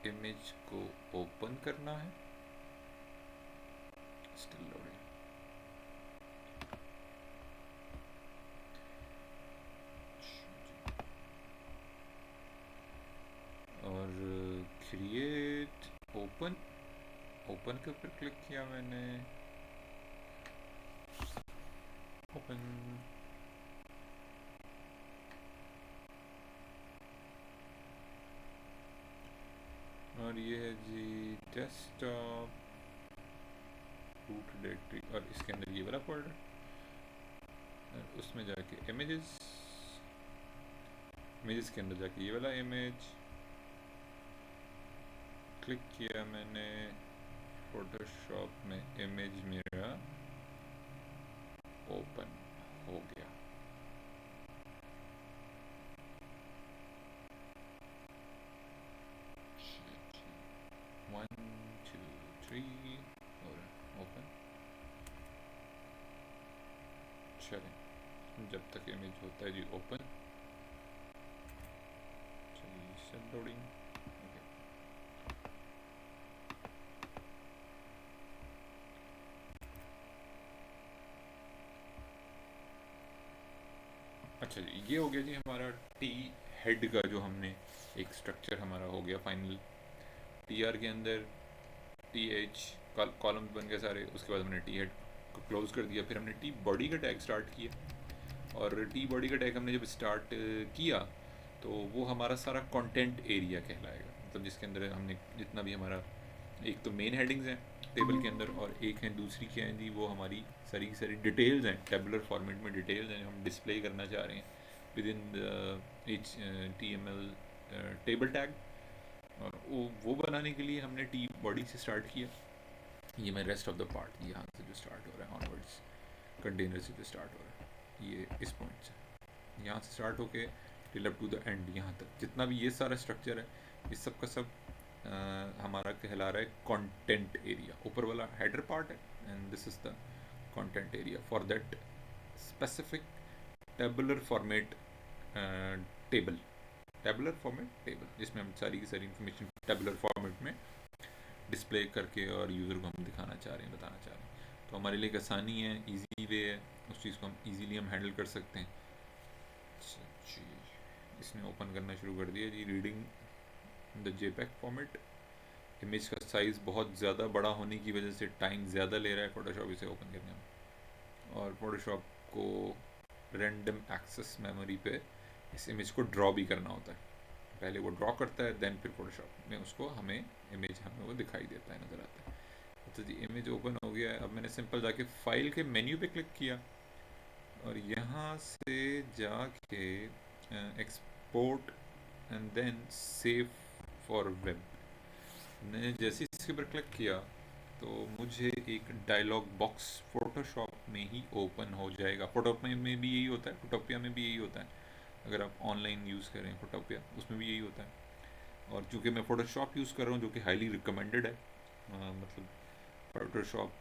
इमेज को ओपन करना है, स्टिल लोडिंग। और क्रिएट ओपन, ओपन के ऊपर क्लिक किया मैंने, ओपन। और ये है जी डेस्कटॉप रूट डायरेक्टरी, और इसके अंदर ये वाला फोल्डर, और उसमें जाके इमेजेस, इमेजेस के अंदर जाके ये वाला इमेज क्लिक किया मैंने। फोटोशॉप में इमेज मेरा ओपन हो गया। वन टू थ्री और ओपन। चलें जब तक इमेज होता है जी ओपन, चलिए सेल लोडिंग। अच्छा जी, ये हो गया जी हमारा टी हेड का जो हमने एक स्ट्रक्चर हमारा हो गया फाइनल। टी आर के अंदर टी एच कॉलम बन गए सारे। उसके बाद हमने टी हेड को क्लोज कर दिया, फिर हमने टी बॉडी का टैग स्टार्ट किया। और टी बॉडी का टैग हमने जब स्टार्ट किया तो वो हमारा सारा कंटेंट एरिया कहलाएगा। मतलब जिसके अंदर हमने जितना भी हमारा, एक तो मेन हेडिंग्स हैं टेबल के अंदर, और एक है दूसरी क्या है जी, वो हमारी सारी की सारी डिटेल्स हैं, टेबुलर फॉर्मेट में डिटेल्स हैं हम डिस्प्ले करना चाह रहे हैं with in HTML table tag. और वो बनाने के लिए हमने टी बॉडी से स्टार्ट किया। ये मैं रेस्ट ऑफ द पार्ट यहाँ से जो स्टार्ट हो रहा है ऑनवर्ड्स, कंटेनर से जो स्टार्ट हो रहा है ये इस पॉइंट से, यहाँ से स्टार्ट होके till up to the end, यहाँ तक जितना भी ये सारा स्ट्रक्चर है, इस सब का सब हमारा कहला रहा है कंटेंट एरिया। ऊपर वाला हेडर पार्ट है and this is the content area for that specific tabular format table, tabular format table, जिसमें हम सारी की सारी इन्फॉर्मेशन टेबुलर फॉर्मेट में डिस्प्ले करके और यूज़र को हम दिखाना चाह रहे हैं, बताना चाह रहे हैं। तो हमारे लिए एक आसानी है, इजी वे है, उस चीज़ को हम इजीली हम हैंडल कर सकते हैं। जी, इसने ओपन करना शुरू कर दिया जी, reading the JPEG format. Image का साइज़ बहुत ज़्यादा बड़ा होने की वजह से टाइम ज़्यादा ले रहा है फोटोशॉप इसे ओपन करने में, और फोटोशॉप को रैंडम एक्सेस मेमोरी पे इस इमेज को ड्रॉ भी करना होता है। पहले वो ड्रॉ करता है, देन फिर फोटोशॉप में उसको हमें इमेज हमें वो दिखाई देता है, नज़र आता है। तो जी इमेज ओपन हो गया है। अब मैंने सिंपल जाके फाइल के मेन्यू पे क्लिक किया और यहाँ से जाके export and then save for web, मैंने जैसे इसके ऊपर क्लिक किया तो मुझे एक डायलॉग बॉक्स फोटोशॉप में ही ओपन हो जाएगा। फोटोशॉप में भी यही होता है, फोटोपिया में भी यही होता है, अगर आप ऑनलाइन यूज़ करें फोटोपिया उसमें भी यही होता है। और चूँकि मैं फ़ोटोशॉप यूज़ कर रहा हूँ जो कि हाईली रिकमेंडेड है, मतलब फ़ोटोशॉप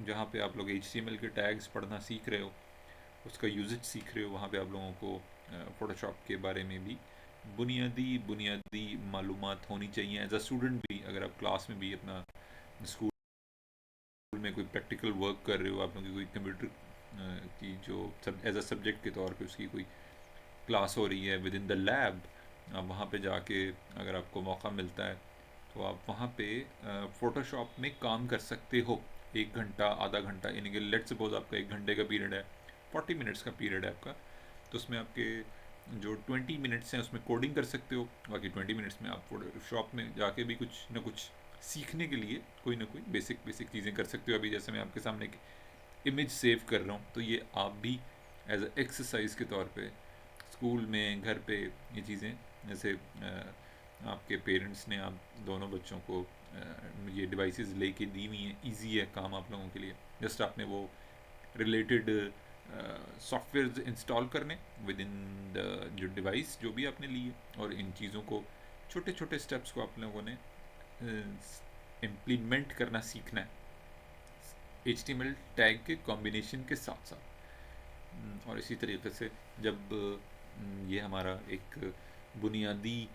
जहाँ पे आप लोग HTML के टैग्स पढ़ना सीख रहे हो, उसका यूजेज सीख रहे हो, वहाँ पे आप लोगों को फ़ोटोशॉप के बारे में भी बुनियादी बुनियादी मालूमात होनी चाहिए। एज अ स्टूडेंट भी, अगर आप क्लास में भी अपना स्कूल में कोई प्रैक्टिकल वर्क कर रहे हो, आप लोगों की कोई कंप्यूटर की जो सब एज अ सब्जेक्ट के तौर पे उसकी कोई क्लास हो रही है विद इन द लैब, आप वहाँ पे जाके अगर आपको मौका मिलता है तो आप वहाँ पे फ़ोटोशॉप में काम कर सकते हो। 1 घंटा आधा घंटा, यानी कि लेट सपोज आपका 1 घंटे का पीरियड है, 40 मिनट्स का पीरियड है आपका, तो उसमें आपके जो 20 मिनट्स हैं उसमें कोडिंग कर सकते हो, बाकी 20 मिनट्स में आप फोटोशॉप में जाके भी कुछ ना कुछ सीखने के लिए कोई ना कोई बेसिक बेसिक चीज़ें कर सकते हो। अभी जैसे मैं आपके सामने एक इमेज सेव कर रहा हूँ, तो ये आप भी एज अ एक्सरसाइज के तौर पे स्कूल में, घर पे ये चीज़ें, जैसे आपके पेरेंट्स ने आप दोनों बच्चों को ये डिवाइसेस लेके दी हुई हैं, इजी है काम आप लोगों के लिए। जस्ट आपने वो रिलेटेड सॉफ्टवेयर इंस्टॉल करने विद इन द जो डिवाइस जो भी आपने ली है, और इन चीज़ों को छोटे छोटे स्टेप्स को आप लोगों ने इम्प्लीमेंट करना सीखना है HTML टैग के कॉम्बिनेशन के साथ साथ। और इसी तरीके से जब ये हमारा एक बुनियादी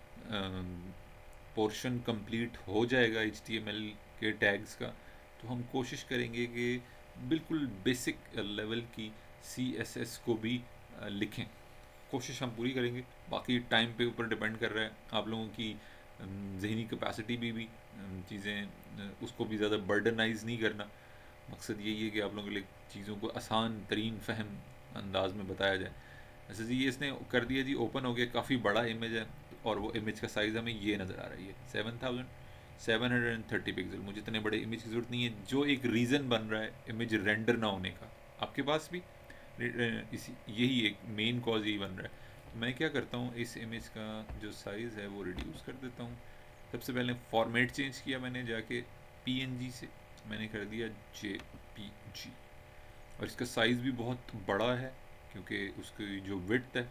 पोर्शन कंप्लीट हो जाएगा HTML के टैग्स का, तो हम कोशिश करेंगे कि बिल्कुल बेसिक लेवल की CSS को भी लिखें। कोशिश हम पूरी करेंगे, बाकी टाइम पे ऊपर डिपेंड कर रहा है आप लोगों की जहनी कैपेसिटी भी चीज़ें उसको भी ज़्यादा बर्डनाइज नहीं करना। मकसद यही है कि आप लोगों के लिए चीज़ों को आसान तरीन फ़हम अंदाज में बताया जाए। ऐसे जी ये इसने कर दिया जी, ओपन हो गया, काफ़ी बड़ा इमेज है, और वो इमेज का साइज़ हमें ये नज़र आ रही है 7730 पिक्सल। मुझे इतने बड़े इमेज की ज़रूरत नहीं है, जो एक रीज़न बन रहा है इमेज रेंडर ना होने का आपके पास भी इसी यही एक मेन कॉज यही बन रहा है। तो मैं क्या करता हूँ, इस इमेज का जो साइज़ है वो रिड्यूस कर देता हूँ। सबसे पहले फॉर्मेट चेंज किया मैंने जाके, PNG से मैंने कर दिया JPG, और इसका साइज़ भी बहुत बड़ा है क्योंकि उसकी जो विड्थ है,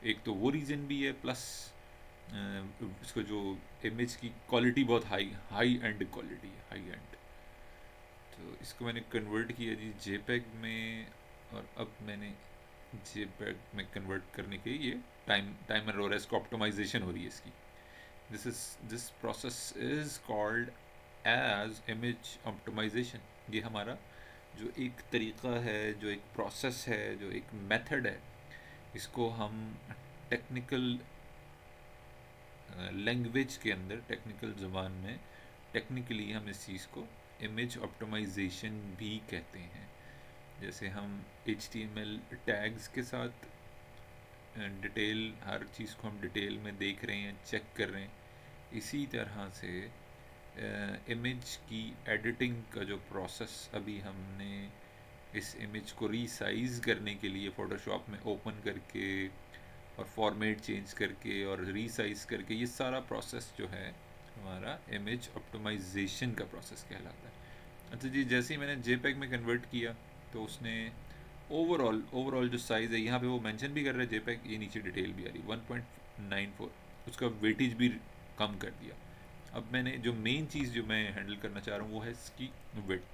एक तो वो रीज़न भी है, प्लस इसको जो इमेज की क्वालिटी बहुत हाई हाई एंड क्वालिटी है, हाई एंड। तो इसको मैंने कन्वर्ट किया जी JPEG में, और अब मैंने JPEG में कन्वर्ट करने के लिए टाइमर हो रहा है, इसको ऑप्टिमाइजेशन हो रही है इसकी। This process is called as image optimization. ये हमारा जो एक तरीक़ा है, जो एक प्रोसेस है, जो एक मेथड है, इसको हम टेक्निकल लैंग्वेज के अंदर, टेक्निकल ज़बान में, टेक्निकली हम इस चीज़ को इमेज ऑप्टिमाइजेशन भी कहते हैं। जैसे हम HTML टैग्स के साथ डिटेल, हर चीज़ को हम डिटेल में देख रहे हैं, चेक कर रहे हैं, इसी तरह से इमेज की एडिटिंग का जो प्रोसेस अभी हमने इस इमेज को रीसाइज करने के लिए फ़ोटोशॉप में ओपन करके और फॉर्मेट चेंज करके और रीसाइज करके, ये सारा प्रोसेस जो है हमारा इमेज ऑप्टिमाइजेशन का प्रोसेस कहलाता है। अच्छा जी, जैसे ही मैंने जेपैग में कन्वर्ट किया तो उसने ओवरऑल जो साइज़ है, यहाँ पे वो मेंशन भी कर रहा है जेपैग, ये नीचे डिटेल भी आ रही 1.94, उसका वेटेज भी कम कर दिया। अब मैंने जो मेन चीज़ जो मैं हैंडल करना चाह रहा हूँ वो है इसकी विड्थ।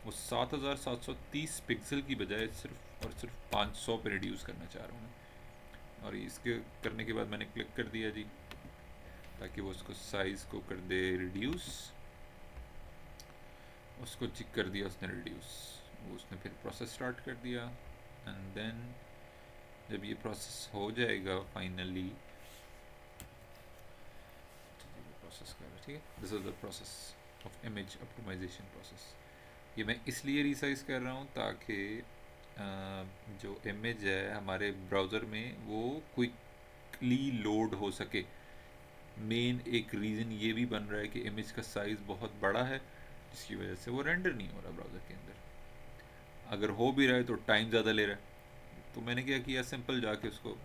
वो 7730 पिक्सल की बजाय सिर्फ और सिर्फ 500 पे रिड्यूस करना चाह रहा हूँ मैं। और इसके करने के बाद मैंने क्लिक कर दिया जी, ताकि वो उसको साइज़ को कर दे रिड्यूस। उसको चेक कर दिया उसने रिड्यूस, वो उसने फिर प्रोसेस स्टार्ट कर दिया। एंड देन जब ये प्रोसेस हो जाएगा फाइनली, प्रोसेस कर रहा है, ठीक है, this is the process of image optimization process. ये मैं इसलिए रिसाइज कर रहा हूँ ताकि जो इमेज है हमारे ब्राउज़र में वो क्विकली लोड हो सके। मेन एक रीज़न ये भी बन रहा है कि इमेज का साइज़ बहुत बड़ा है, जिसकी वजह से वो रेंडर नहीं हो रहा ब्राउज़र के अंदर। अगर हो भी रहा है तो टाइम ज़्यादा ले रहा है। तो मैंने क्या किया, सिंपल जाके उसको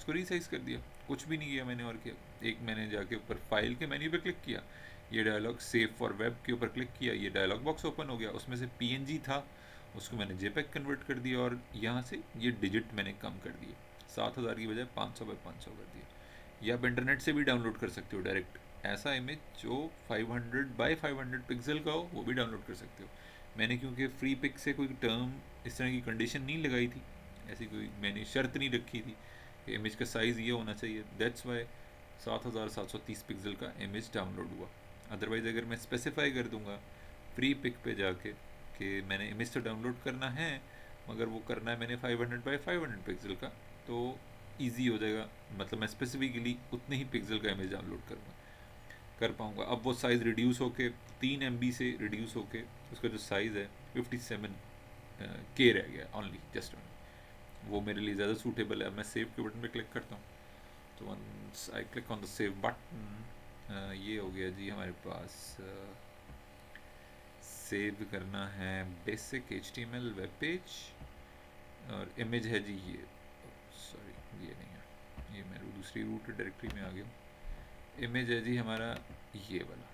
रीसाइज कर दिया, कुछ भी नहीं किया मैंने और किया। एक मैंने जाके ऊपर फाइल के मेन्यू पे क्लिक किया, ये डायलॉग सेव फॉर वेब के ऊपर क्लिक किया, ये डायलॉग बॉक्स ओपन हो गया, उसमें से पीएनजी था उसको मैंने जेपैग कन्वर्ट कर दिया और यहाँ से ये डिजिट मैंने कम कर दिए, 7000 की बजाय 500 बाई 500 कर दिया। या आप इंटरनेट से भी डाउनलोड कर सकते हो डायरेक्ट, ऐसा इमेज जो 500 बाई 500 पिक्सल का हो वो भी डाउनलोड कर सकते हो। मैंने क्योंकि फ्री पिक से कोई टर्म इस तरह की कंडीशन नहीं लगाई थी, ऐसी कोई मैंने शर्त नहीं रखी थी कि इमेज का साइज़ ये होना चाहिए, दैट्स वाई 7730 पिक्सल का इमेज डाउनलोड हुआ। अदरवाइज़ अगर मैं स्पेसिफाई कर दूंगा फ्री पिक पे जाके कि मैंने इमेज तो डाउनलोड करना है मगर वो करना है मैंने 500 बाई 500 पिक्सल का, तो ईजी हो जाएगा, मतलब मैं स्पेसिफिकली उतने ही पिक्सल का इमेज डाउनलोड कर पाऊँगा। अब वो साइज़ रिड्यूस होके 3 MB से रिड्यूस होके उसका जो साइज़ है 57 के रह गया ओनली, जस्ट ओनली। वो मेरे लिए ज़्यादा सूटेबल है। अब मैं सेव के बटन पे क्लिक करता हूँ, तो once I click on the save button, ये हो गया जी हमारे पास। सेव करना है बेसिक HTML वेब पेज और इमेज है जी ये, सॉरी ये नहीं है, ये मैं दूसरी रूट डायरेक्टरी में आ गया हूँ। इमेज है जी हमारा ये वाला,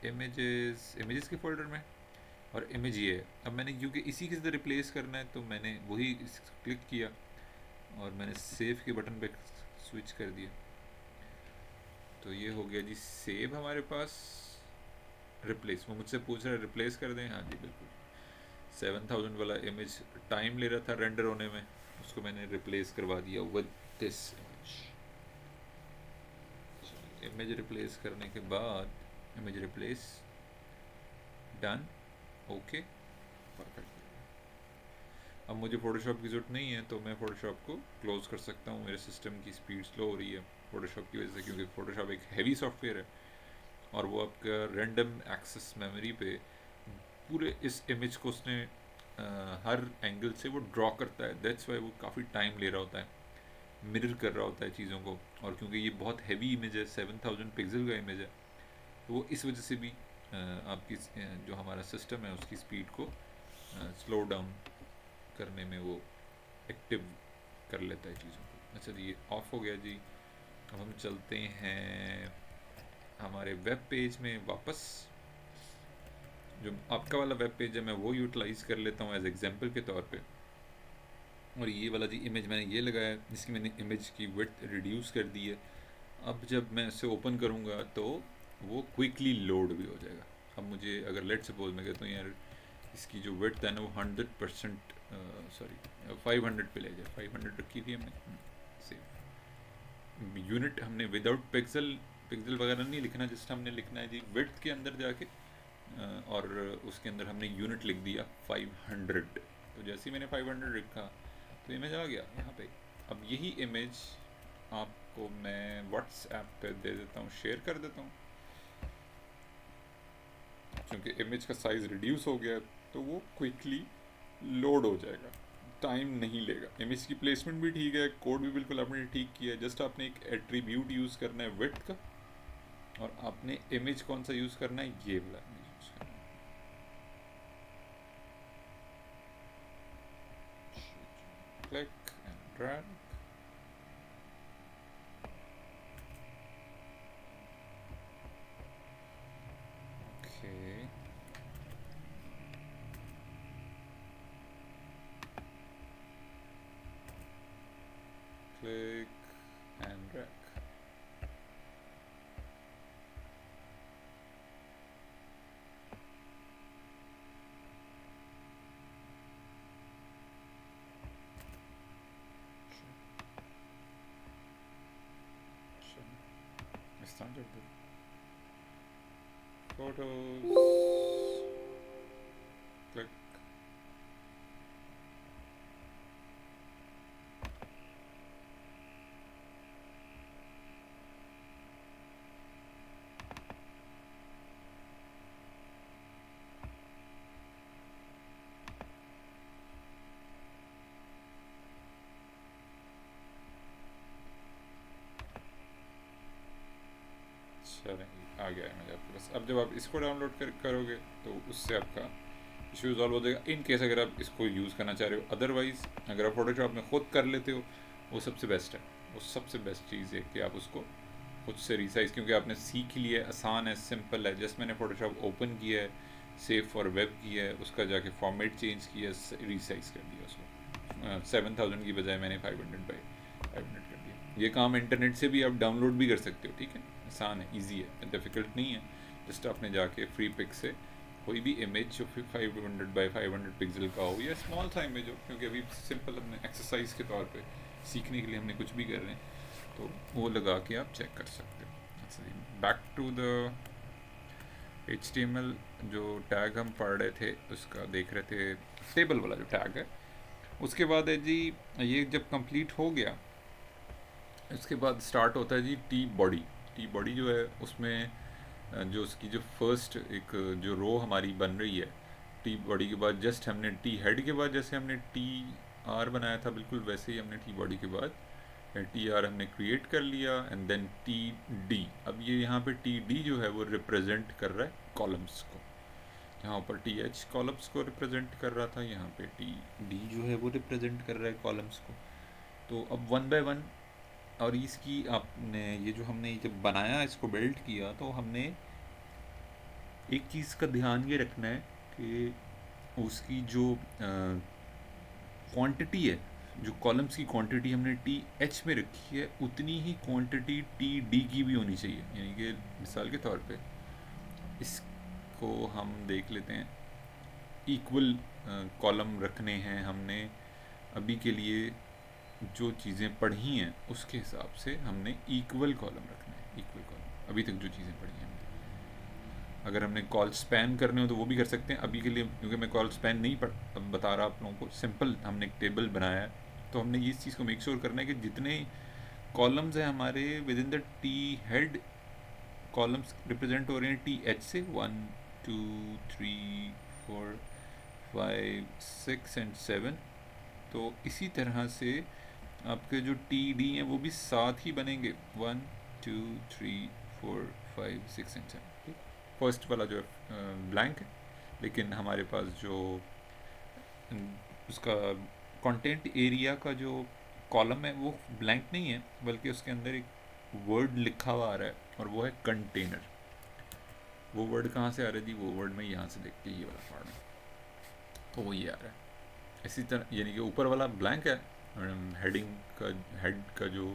इमेजेस के फोल्डर में, और इमेज ये है। अब मैंने क्योंकि इसी के साथ रिप्लेस करना है तो मैंने वही क्लिक किया और मैंने सेव के बटन पे स्विच कर दिया, तो ये हो गया जी सेव हमारे पास। रिप्लेस, वो मुझसे पूछ रहा है रिप्लेस कर दें, हाँ जी बिल्कुल। 7000 वाला इमेज टाइम ले रहा था रेंडर होने में, उसको मैंने रिप्लेस करवा दिया विद दिस इमेज रिप्लेस करने के बाद image replace done, okay perfect. अब मुझे फ़ोटोशॉप की ज़रूरत नहीं है तो मैं फ़ोटोशॉप को क्लोज़ कर सकता हूँ। मेरे सिस्टम की स्पीड स्लो हो रही है फ़ोटोशॉप की वजह से, क्योंकि फ़ोटोशॉप एक हैवी सॉफ्टवेयर है और वो आपका रैंडम एक्सेस मेमोरी पे पूरे इस इमेज को उसने हर एंगल से वो ड्रॉ करता है। दैट्स वाई वो काफ़ी टाइम ले रहा होता है, मिरर कर रहा होता है चीज़ों को। और क्योंकि ये बहुत हैवी इमेज है, 7000 पिक्सल का इमेज है, तो वो इस वजह से भी आपकी जो हमारा सिस्टम है उसकी स्पीड को स्लो डाउन करने में वो एक्टिव कर लेता है चीज़ों को। अच्छा जी, ये ऑफ हो गया जी। अब हम चलते हैं हमारे वेब पेज में वापस। जो आपका वाला वेब पेज है मैं वो यूटिलाइज़ कर लेता हूँ एज एग्जांपल के तौर पे। और ये वाला जी इमेज मैंने ये लगाया है, जिसकी मैंने इमेज की विड्थ रिड्यूस कर दी है। अब जब मैं इसे ओपन करूँगा तो वो क्विकली लोड भी हो जाएगा। अब मुझे अगर लेट सपोज मैं कहता हूँ यार इसकी जो विड्थ है ना वो 100%, सॉरी 500 पे ले जाए, 500 रखी थी हमने सेव। यूनिट हमने विदाउट पिक्सल वगैरह नहीं लिखना, जस्ट हमने लिखना है जी विड्थ के अंदर जाके और उसके अंदर हमने यूनिट लिख दिया 500। तो जैसे ही मैंने 500 लिखा तो इमेज आ गया यहाँ पे। अब यही इमेज आपको मैं व्हाट्सएप पे दे देता हूँ, शेयर कर देता हूँ। क्योंकि इमेज का साइज़ रिड्यूस हो गया तो वो क्विकली लोड हो जाएगा, टाइम नहीं लेगा। इमेज की प्लेसमेंट भी ठीक है, कोड भी बिल्कुल आपने ठीक किया है, जस्ट आपने एक एट्रीब्यूट यूज़ करना है विड्थ का और आपने इमेज कौन सा यूज़ करना है, ये वाला इमेज यूज़ करना है। Click and drag. Okay, click and drag. Standard photos, click, चलें आ गया है मेरे आपके पास। अब जब आप इसको डाउनलोड करोगे तो उससे आपका इशू सॉल्व हो जाएगा, इन केस अगर आप इसको यूज़ करना चाह रहे हो। अदरवाइज़ अगर आप फोटोशॉप में खुद कर लेते हो वो सबसे बेस्ट है। वो सबसे बेस्ट चीज़ है कि आप उसको खुद से रिसाइज़, क्योंकि आपने सीख लिया है, आसान है, सिंपल है। जस्ट मैंने फोटोशॉप ओपन किया है, सेव फॉर वेब किया है, उसका जाके फॉर्मेट चेंज किया, रिसाइज़ कर दिया उसको। 7000 की बजाय मैंने 500 कर दिया। ये काम इंटरनेट से भी आप डाउनलोड भी कर सकते हो, ठीक है, आसान है, ईजी है, डिफ़िकल्ट नहीं है। जस्ट आपने जाके फ्री पिक से कोई भी इमेज जो 500 बाई 500 पिक्सल का हो या स्मॉल सा इमेज हो, क्योंकि अभी सिंपल अपने एक्सरसाइज के तौर पे सीखने के लिए हमने कुछ भी कर रहे हैं, तो वो लगा के आप चेक कर सकते हो। बैक टू द HTML, जो टैग हम पढ़ रहे थे उसका देख रहे थे, टेबल वाला जो टैग है। उसके बाद है जी, ये जब कंप्लीट हो गया इसके बाद स्टार्ट होता है G T body. T body जो है उसमें जो उसकी जो फर्स्ट एक जो रो हमारी बन रही है टी बॉडी के बाद, जस्ट हमने टी हेड के बाद जैसे हमने टी आर बनाया था बिल्कुल वैसे ही हमने टी बॉडी के बाद टी आर हमने क्रिएट कर लिया एंड देन टी डी। अब ये यहाँ पे टी डी जो है वो रिप्रेजेंट कर रहा है कॉलम्स को। यहाँ पर टी एच कॉलम्स को रिप्रेजेंट कर रहा था, यहाँ पे टी डी जो है वो रिप्रेजेंट कर रहा है कॉलम्स को। तो अब वन बाय वन, और इसकी आपने ये जो हमने जब बनाया इसको बिल्ड किया तो हमने एक चीज़ का ध्यान ये रखना है कि उसकी जो क्वांटिटी है, जो कॉलम्स की क्वांटिटी हमने टी एच में रखी है उतनी ही क्वांटिटी टी डी की भी होनी चाहिए। यानी कि मिसाल के तौर पे इसको हम देख लेते हैं, इक्वल कॉलम रखने हैं हमने अभी के लिए। जो चीज़ें पढ़ी हैं उसके हिसाब से हमने इक्वल कॉलम रखना है, इक्वल कॉलम अभी तक जो चीज़ें पढ़ी हैं। अगर हमने कॉल स्पैन करने हो तो वो भी कर सकते हैं। अभी के लिए क्योंकि मैं कॉल स्पैन नहीं बता रहा आप लोगों को, सिंपल हमने एक टेबल बनाया है तो हमने इस चीज़ को मेक श्योर करना है कि जितने कॉलम्स हैं हमारे with in the T head, columns represent हो रहे हैं टी एच से 1 2 3 4 5 6 एंड 7। तो इसी तरह से आपके जो टी डी हैं वो भी साथ ही बनेंगे 1 2 3 4 5 6 एंड 7। फर्स्ट वाला जो है ब्लैंक है, लेकिन हमारे पास जो उसका कंटेंट एरिया का जो कॉलम है वो ब्लैंक नहीं है, बल्कि उसके अंदर एक वर्ड लिखा हुआ आ रहा है और वो है कंटेनर। वो वर्ड कहाँ से आ रहा है जी, वो वर्ड में यहाँ से देख के ये वाला पढ़ रहा हूँ तो वो ये आ रहा है। इसी तरह यानी कि ऊपर वाला ब्लैंक है, हेडिंग का हेड का जो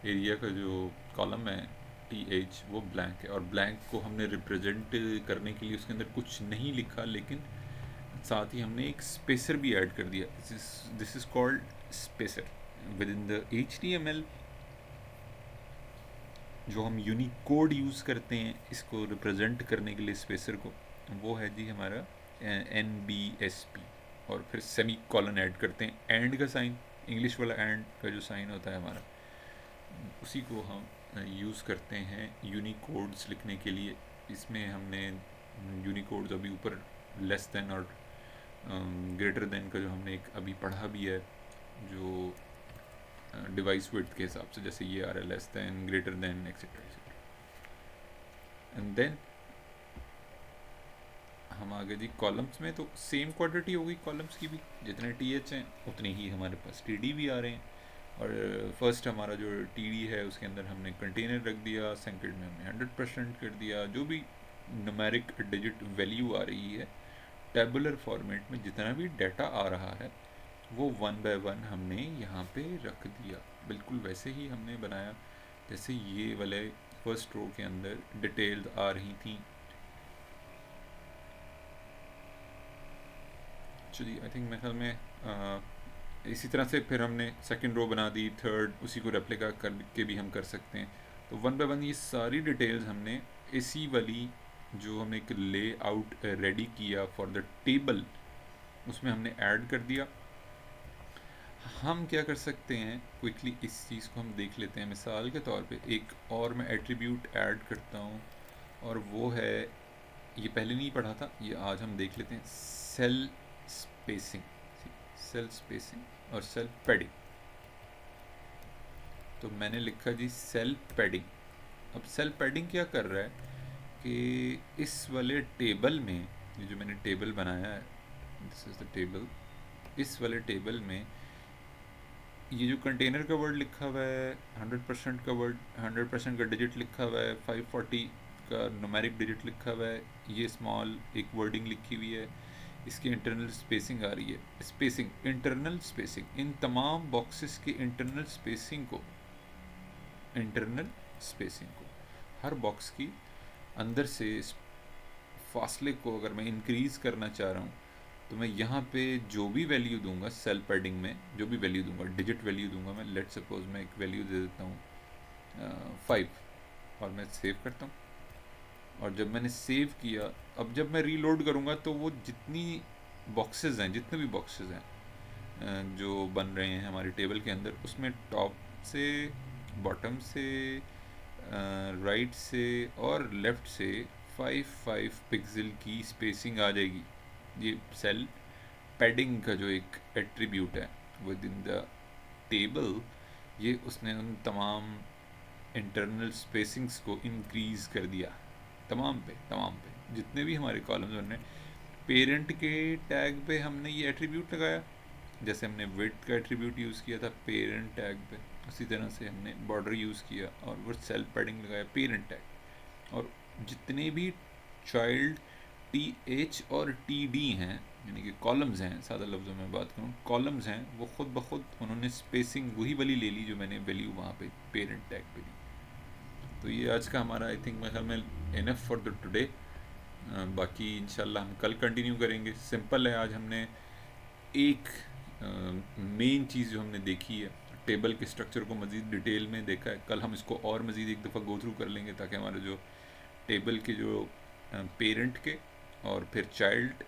एरिया का जो कॉलम है टी एच वो ब्लैंक है, और ब्लैंक को हमने रिप्रेजेंट करने के लिए उसके अंदर कुछ नहीं लिखा, लेकिन साथ ही हमने एक स्पेसर भी ऐड कर दिया। This is called spacer with in the HTML। जो हम यूनिकोड यूज़ करते हैं इसको रिप्रेजेंट करने के लिए स्पेसर को, वो है जी हमारा NBSP। और फिर सेमी कॉलन ऐड करते हैं, एंड का साइन, इंग्लिश वाला एंड का जो साइन होता है हमारा, उसी को हम यूज़ करते हैं यूनिकोड्स लिखने के लिए। इसमें हमने यूनिकोड्स अभी ऊपर लेस देन और ग्रेटर देन का जो हमने एक अभी पढ़ा भी है, जो डिवाइस विड्थ के हिसाब से, जैसे ये आ रहा है less than, greater than, etcetera etcetera. And then हम आगे जी कॉलम्स में, तो सेम क्वांटिटी होगी कॉलम्स की भी, जितने टी एच हैं उतने ही हमारे पास टी डी भी आ रहे हैं। और फर्स्ट हमारा जो टी डी है उसके अंदर हमने कंटेनर रख दिया, सेकंड में हमने 100% कर दिया। जो भी न्यूमेरिक डिजिट वैल्यू आ रही है टेबुलर फॉर्मेट में, जितना भी डाटा आ रहा है वो वन बाय वन हमने यहाँ पे रख दिया। बिल्कुल वैसे ही हमने बनाया जैसे ये वाले फर्स्ट रो के अंदर डिटेल्स आ रही थी। चलिए आई थिंक मेरे ख्याल में इसी तरह से फिर हमने सेकंड रो बना दी, थर्ड उसी को रेप्लिका करके भी हम कर सकते हैं। तो वन बाय वन ये सारी डिटेल्स हमने इसी वाली जो हमने एक लेआउट रेडी किया फॉर द टेबल उसमें हमने ऐड कर दिया। हम क्या कर सकते हैं क्विकली इस चीज़ को हम देख लेते हैं। मिसाल के तौर पे एक और मैं एट्रीब्यूट ऐड करता हूँ और वो है, ये पहले नहीं पढ़ा था, ये आज हम देख लेते हैं, सेल स्पेसिंग। सेल स्पेसिंग और सेल पैडिंग। तो मैंने लिखा जी सेल पैडिंग। अब सेल पैडिंग क्या कर रहा है कि इस वाले टेबल में, ये जो मैंने टेबल बनाया है, दिस इज़ द टेबल, इस वाले टेबल में ये जो कंटेनर का वर्ड लिखा हुआ है, 100% का वर्ड, 100% का डिजिट लिखा हुआ है, 540 का न्यूमेरिक डिजिट लिखा हुआ है, ये स्मॉल एक वर्डिंग लिखी हुई है, इसकी इंटरनल स्पेसिंग आ रही है। स्पेसिंग, इंटरनल स्पेसिंग, इन तमाम बॉक्सेस की इंटरनल स्पेसिंग को, इंटरनल स्पेसिंग को, हर बॉक्स की अंदर से फासले को अगर मैं इंक्रीज़ करना चाह रहा हूँ तो मैं यहाँ पे जो भी वैल्यू दूंगा सेल पैडिंग में, जो भी वैल्यू दूंगा, डिजिट वैल्यू दूंगा, मैं लेट सपोज मैं एक वैल्यू दे देता हूँ 5 और मैं सेव करता हूँ। और जब मैंने सेव किया, अब जब मैं रीलोड करूँगा तो वो जितनी बॉक्सेस हैं, जितने भी बॉक्सेस हैं जो बन रहे हैं हमारी टेबल के अंदर, उसमें टॉप से, बॉटम से, राइट से और लेफ़्ट से 5 पिक्सल की स्पेसिंग आ जाएगी। ये सेल पैडिंग का जो एक एट्रीब्यूट है विद इन द टेबल, ये उसने उन तमाम इंटरनल स्पेसिंग्स को इंक्रीज़ कर दिया, तमाम पे जितने भी हमारे कॉलम्स बन रहे हैं। पेरेंट के टैग पे हमने ये एट्रीब्यूट लगाया, जैसे हमने विड्थ का एट्रीब्यूट यूज़ किया था पेरेंट टैग पे, उसी तरह से हमने बॉर्डर यूज़ किया और वो सेल पैडिंग लगाया पेरेंट टैग। और जितने भी चाइल्ड टी एच और टी डी हैं, यानी कि कॉलम्स हैं, सादा लफ्ज़ों में बात करूँ, कॉलम्स हैं, वो खुद ब खुद उन्होंने स्पेसिंग वही वाली ले ली जो मैंने वैल्यू वहाँ पे पेरेंट टैग पे दी। तो ये आज का हमारा आई थिंक मेरे ख्याल में इनफ फॉर द टुडे। बाकी इंशाल्लाह हम कल कंटिन्यू करेंगे। सिंपल है, आज हमने एक मेन चीज़ जो हमने देखी है, टेबल के स्ट्रक्चर को मज़ीद डिटेल में देखा है। कल हम इसको और मज़ीद एक दफ़ा गो थ्रू कर लेंगे ताकि हमारे जो टेबल के जो पेरेंट के और फिर चाइल्ड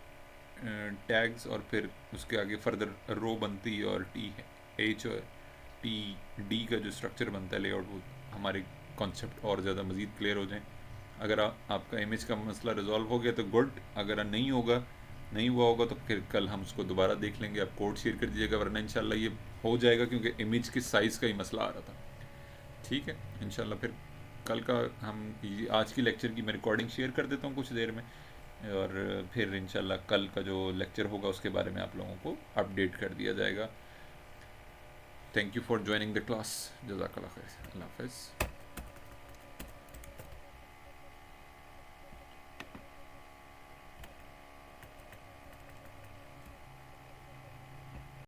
टैग्स और फिर उसके आगे फर्दर रो बनती है और टी एच और टी डी का जो स्ट्रक्चर बनता है लेआउट, वो हमारे कॉन्सेप्ट और ज़्यादा मज़ीद क्लियर हो जाएं। अगर आपका इमेज का मसला रिजॉल्व हो गया तो गुड, अगर नहीं हुआ होगा तो फिर कल हम उसको दोबारा देख लेंगे। आप कोड शेयर कर दीजिएगा, वरना इंशाल्लाह ये हो जाएगा क्योंकि इमेज के साइज़ का ही मसला आ रहा था। ठीक है, इंशाल्लाह फिर कल का हम आज की लेक्चर की मैं रिकॉर्डिंग शेयर कर देता हूँ कुछ देर में, और फिर इंशाल्लाह कल का जो लेक्चर होगा उसके बारे में आप लोगों को अपडेट कर दिया जाएगा। Thank you for joining the class. जज़ाकल्लाह खैर। अल्लाह हाफ़िज़।